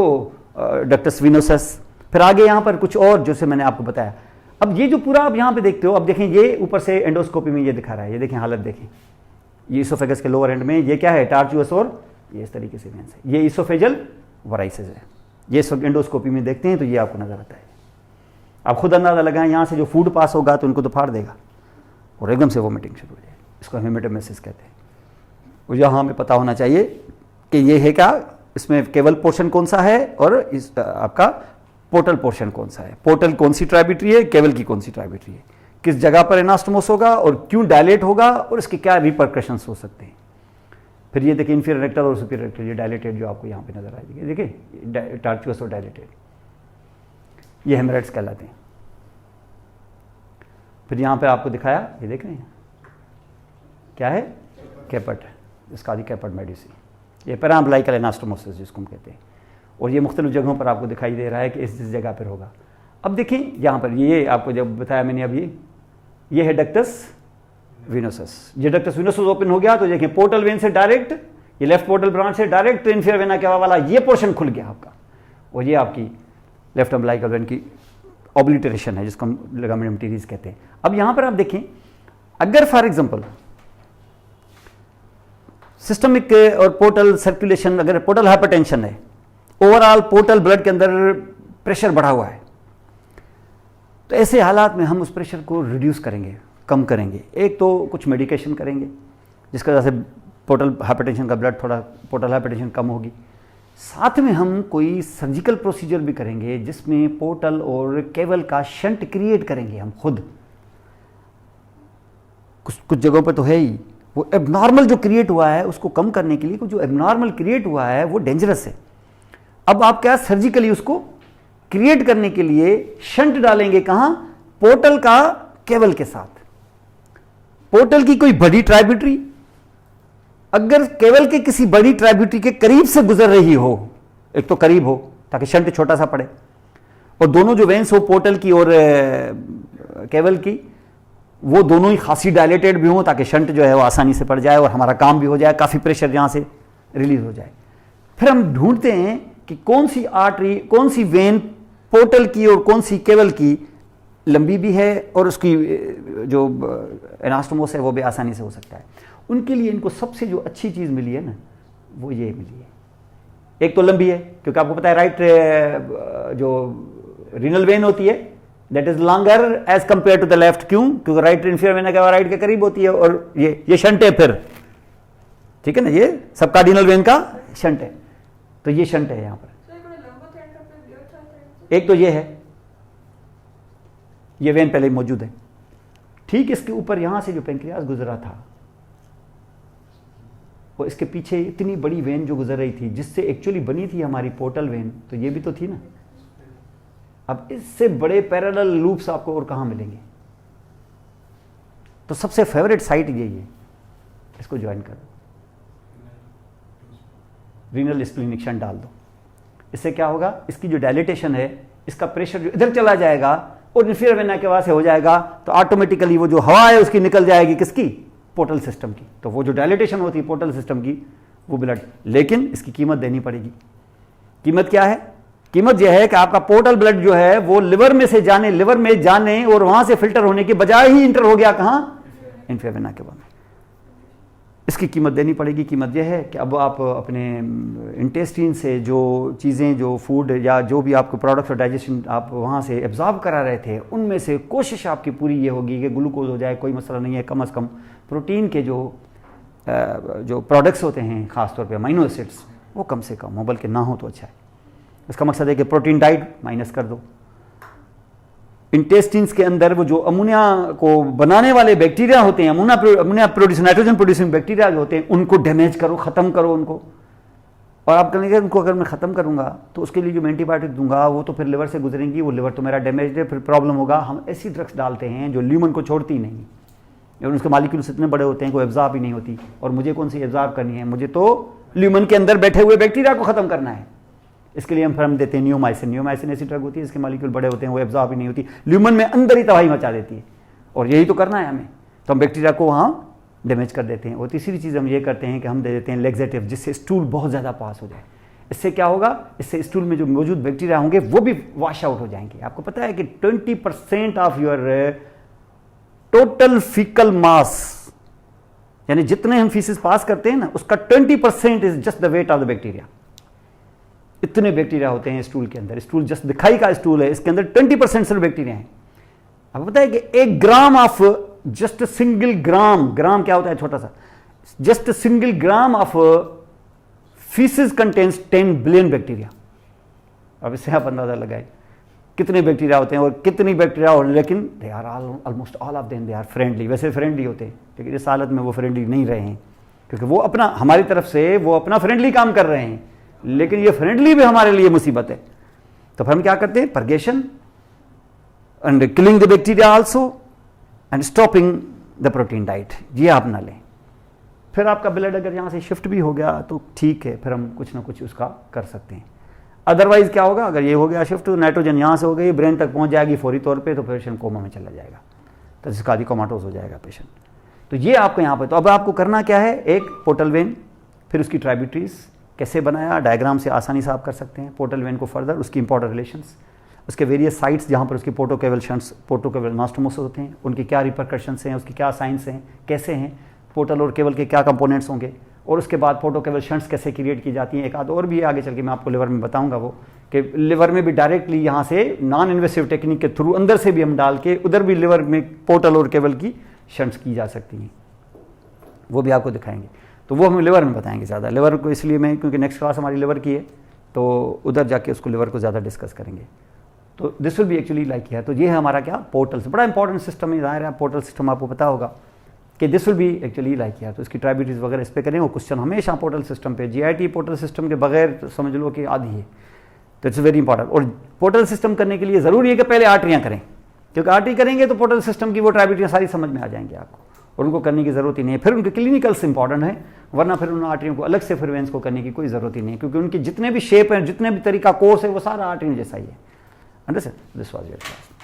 डक्टस वेनोसस, फिर आगे यहां पर कुछ और जैसे मैंने आपको बताया। अब ये जो पूरा आप यहां पे देखते हो, अब देखें ये ऊपर से एंडोस्कोपी में ये दिखा रहा है, ये देखें हालत देखें, ये इसोफेगस के लोअर एंड में ये क्या है, टार्चुअस, और ये इस तरीके से वेन्स है, ये इसोफेजल वराइसिस है। ये सब एंडोस्कोपी में देखते हैं तो ये आपको नजर आता है। आप खुद अंदाजा लगाएं, यहां से जो फूड पास होगा तो इनको तो फाड़ देगा और एकदम से वोमिटिंग शुरू हो जाएगी, इसको हेमेटोमेसिस कहते हैं। और यहाँ हमें पता होना चाहिए कि ये है क्या, इसमें केवल पोर्शन कौन सा है और इस आपका पोर्टल पोर्शन कौन सा है, पोर्टल कौन सी ट्राइब्यूटरी है, केवल की कौन सी ट्राइब्यूटरी है, किस जगह पर एनास्टोमोस होगा और क्यों डायलेट होगा और इसके क्या रिपरकशंस हो सकते हैं। फिर ये देखिए इंफीरियर रेक्टल और सुपीरियर रेक्टल, ये डायलेटेड जो आपको यहाँ पे नजर आएगी, देखिए टार्चुअस और डायलेटेड, ये हेमरेट्स कहलाते हैं। फिर यहाँ पे आपको दिखाया, ये देख रहे हैं क्या है, कैपट, इसका कैपट मेडिसी, ये पैराम्बलाइकल एनास्टोमोसिस जिसको हम कहते हैं, और ये मुख्तलिफ जगहों पर आपको दिखाई दे रहा है कि इस जगह पर होगा। अब देखिए यहाँ पर ये आपको जब बताया मैंने, अब ये है डक्टस वेनोसस, ये डक्टस वेनोसस ओपन हो गया तो देखिए पोर्टल वेन से डायरेक्ट, ये लेफ्ट पोर्टल ब्रांच से डायरेक्ट इंफीरियर वेना केवा वाला ये पोर्शन खुल गया आपका, और ये आपकी लेफ्ट अम्बलाइकल वेन की ऑब्लिटरेशन है जिसको हम लिगामेंट टीरीज कहते हैं। अब यहाँ पर आप देखें, अगर फॉर एग्जाम्पल सिस्टमिक और पोर्टल सर्कुलेशन, अगर पोर्टल हाइपरटेंशन है, ओवरऑल पोर्टल ब्लड के अंदर प्रेशर बढ़ा हुआ है, तो ऐसे हालात में हम उस प्रेशर को रिड्यूस करेंगे, कम करेंगे। एक तो कुछ मेडिकेशन करेंगे जिसकी वजह से पोर्टल हाइपरटेंशन का ब्लड थोड़ा, पोर्टल हाइपरटेंशन कम होगी। साथ में हम कोई सर्जिकल प्रोसीजर भी करेंगे जिसमें पोर्टल और केबल का शंट क्रिएट करेंगे हम खुद। कुछ जगहों पर तो है ही, वो एबनॉर्मल जो क्रिएट हुआ है उसको कम करने के लिए, जो एबनॉर्मल क्रिएट हुआ है वो डेंजरस है। अब आप क्या सर्जिकली उसको क्रिएट करने के लिए शंट डालेंगे कहां, पोर्टल का केबल के साथ। पोर्टल की कोई बड़ी ट्राइब्यूटरी अगर केबल के किसी बड़ी ट्राइब्यूटरी के करीब से गुजर रही हो, एक तो करीब हो ताकि शंट छोटा सा पड़े, और दोनों जो वेन्स हो पोर्टल की और केबल की, वो दोनों ही खासी डायलेटेड भी हो ताकि शंट जो है वो आसानी से पड़ जाए और हमारा काम भी हो जाए, काफी प्रेशर यहां से रिलीज हो जाए। फिर हम ढूंढते हैं कि कौन सी आर्टरी, कौन सी वेन पोर्टल की और कौन सी केबल की लंबी भी है और उसकी जो एनास्टोमोस है वो भी आसानी से हो सकता है। उनके लिए इनको सबसे जो अच्छी चीज़ मिली है ना, वो ये मिली है। एक तो लंबी है क्योंकि आपको पता है राइट जो रीनल वेन होती है that is longer as compare to the left. क्यों? क्योंकि राइट इंफीरियर वेन क्या राइट के करीब होती है, और ये शंट है फिर, ठीक है ना, ये सब कार्डिनल वेन का शंट है, तो ये शंट है यहां पर। एक तो ये है, ये वेन पहले मौजूद है, ठीक इसके ऊपर यहां से जो पेंक्रियास गुजरा था वो इसके पीछे इतनी बड़ी वेन जो गुजर रही थी जिससे एक्चुअली बनी थी हमारी पोर्टल वेन, तो ये भी तो थी ना। अब इससे बड़े पैरेलल लूप्स आपको और कहां मिलेंगे, तो सबसे फेवरेट साइट यही है, इसको ज्वाइन कर दो, रीनल स्प्लीनिक शंट डाल दो। इससे क्या होगा, इसकी जो डायलिटेशन है, इसका प्रेशर जो इधर चला जाएगा और इंफीरियर वेना के वहां से हो जाएगा, तो ऑटोमेटिकली वो जो हवा है उसकी निकल जाएगी किसकी, पोर्टल सिस्टम की। तो वो जो डायलिटेशन होती है पोर्टल सिस्टम की वो ब्लड, लेकिन इसकी कीमत देनी पड़ेगी। कीमत क्या है, कीमत यह है कि आपका पोर्टल ब्लड जो है वो लिवर में जाने और वहां से फिल्टर होने के बजाय ही इंटर हो गया कहां, इन्फेवेना के बाद। इसकी कीमत देनी पड़ेगी। कीमत यह है कि अब आप अपने इंटेस्टाइन से जो चीज़ें, जो फूड या जो भी आपको प्रोडक्ट्स और डाइजेशन आप वहाँ से एब्जॉर्ब करा रहे थे, उनमें से कोशिश आपकी पूरी ये होगी कि ग्लूकोज हो जाए, कोई मसला नहीं है, कम से कम प्रोटीन के जो प्रोडक्ट्स होते हैं, ख़ासतौर पे अमीनो एसिड्स, वो कम से कम हो, बल्कि ना हो तो अच्छा है। इसका मकसद है कि प्रोटीन डाइट माइनस कर दो। इंटेस्टिन्स के अंदर वो जो अमोनिया को बनाने वाले बैक्टीरिया होते हैं, ammonia produce, nitrogen producing bacteria जो होते हैं, उनको डैमेज करो, ख़त्म करो उनको। और आप कहेंगे उनको अगर मैं ख़त्म करूंगा तो उसके लिए जो मैं एंटीबायोटिक दूंगा वो तो फिर लिवर से गुजरेंगी, वो लिवर तो मेरा डैमेज है, फिर प्रॉब्लम होगा। हम ऐसी ड्रग्स डालते हैं जो ल्यूमन को छोड़ती नहीं, और उसके मालिक्यूल्स इतने बड़े होते हैं कोई एब्जॉर्ब ही नहीं होती। और मुझे कौन सी एब्जॉर्ब करनी है, मुझे तो ल्यूमन के अंदर बैठे हुए बैक्टीरिया को ख़त्म करना है। इसके लिए हम देते हैं नियोमाइसिन ऐसी ड्रग होती है, इसके मालिक्यूल बड़े होते हैं, वो एब्जॉर्ब ही नहीं होती, ल्यूमन में अंदर ही तबाही मचा देती है। और यही तो करना है हमें, तो हम बैक्टीरिया को वहाँ डैमेज कर देते हैं। और तीसरी चीज़ हम ये करते हैं कि हम दे देते हैं लेग्जेटिव, जिससे स्टूल बहुत ज़्यादा पास हो जाए। इससे क्या होगा, इससे स्टूल में जो मौजूद बैक्टीरिया होंगे वो भी वॉश आउट हो जाएंगे। आपको पता है कि 20% ऑफ योर टोटल फीकल मास, यानी जितने हम फीसिस पास करते हैं ना, उसका 20% is just the weight of the bacteria. इतने बैक्टीरिया होते हैं स्टूल के अंदर। स्टूल जस्ट दिखाई का स्टूल है, इसके अंदर 20% सिर्फ बैक्टीरिया हैं। आपको पता है कि 1 gram of just single gram क्या होता है, छोटा सा, just single gram of faeces contains 10 billion bacteria. अब इससे आप अंदाजा लगाए कितने बैक्टीरिया होते हैं और कितनी बैक्टीरिया हो, लेकिन they are almost all of them they are friendly. वैसे फ्रेंडली होते हैं, लेकिन इस हालत में वो फ्रेंडली नहीं रहे हैं, क्योंकि वो अपना, हमारी तरफ से वो अपना फ्रेंडली काम कर रहे हैं, लेकिन ये फ्रेंडली भी हमारे लिए मुसीबत है। तो फिर हम क्या करते हैं, purgation and killing the bacteria also and stopping the protein diet, ये आप ना लें। फिर आपका ब्लड अगर यहाँ से शिफ्ट भी हो गया तो ठीक है, फिर हम कुछ ना कुछ उसका कर सकते हैं। अदरवाइज क्या होगा, अगर ये हो गया शिफ्ट, नाइट्रोजन यहाँ से हो गई, ब्रेन तक पहुँच जाएगी फौरी तौर पर, तो पेशेंट कोमा में चला जाएगा, तो जिसका आदि कोमाटोस हो जाएगा पेशेंट। तो ये आपको यहाँ पर, तो अब आपको करना क्या है, एक पोर्टल वेन, फिर उसकी ट्राइब्यूटरीज कैसे बनाया, डायग्राम से आसानी से आप कर सकते हैं। पोर्टल वेन को फर्दर, उसकी इंपॉर्टेंट रिलेशंस, उसके वेरियस साइट्स जहाँ पर उसकी पोर्टोकेवल शंट्स, पोर्टोकेवल मास्टोमोस होते हैं, उनकी क्या रिपरकशंस हैं, उसकी क्या साइंस हैं, कैसे हैं, पोर्टल और केवल के क्या कंपोनेंट्स होंगे, और उसके बाद पोर्टोकेवल शंट्स कैसे क्रिएट की जाती हैं। एक आध और भी आगे चल के मैं आपको लिवर में बताऊंगा, वो कि लिवर में भी डायरेक्टली यहाँ से नॉन इन्वेसिव टेक्निक के थ्रू अंदर से भी हम डाल के उधर भी लिवर में पोर्टल और केवल की शंट्स की जा सकती हैं, वो भी आपको दिखाएंगे। तो वो हम लिवर में बताएंगे ज़्यादा। लिवर को इसलिए मैं, क्योंकि नेक्स्ट क्लास हमारी लिवर की है, तो उधर जाके उसको लिवर को ज़्यादा डिस्कस करेंगे। तो this will be actually like here. तो ये है हमारा क्या, पोर्टल से बड़ा इंपॉर्टेंट सिस्टम है, ज़ाहिर है पोर्टल सिस्टम आपको पता होगा कि this will be actually like here. तो इसकी ट्राइब्यूटरीज वगैरह इस पर करें, वो क्वेश्चन हमेशा पोर्टल सिस्टम पे, GIT पोर्टल सिस्टम के बगैर तो समझ लो कि आधी है। तो इट्स वेरी इंपॉर्टेंट। और पोर्टल सिस्टम करने के लिए ज़रूरी है कि पहले आर्टरियाँ करें, क्योंकि आर्टरी करेंगे तो पोर्टल सिस्टम की वो ट्राइब्यूटरियाँ सारी समझ में आ जाएंगी आपको, और उनको करने की ज़रूरत ही नहीं है। फिर उनके क्लिनिकल्स इंपॉर्टेंट है, वरना फिर उन आर्टरियों को अलग से फिर वेंस को करने की कोई ज़रूरत ही नहीं है, क्योंकि उनकी जितने भी शेप हैं, जितने भी तरीका कोर्स है, वो सारा आर्टरी जैसा ही है। Understand? This was your class.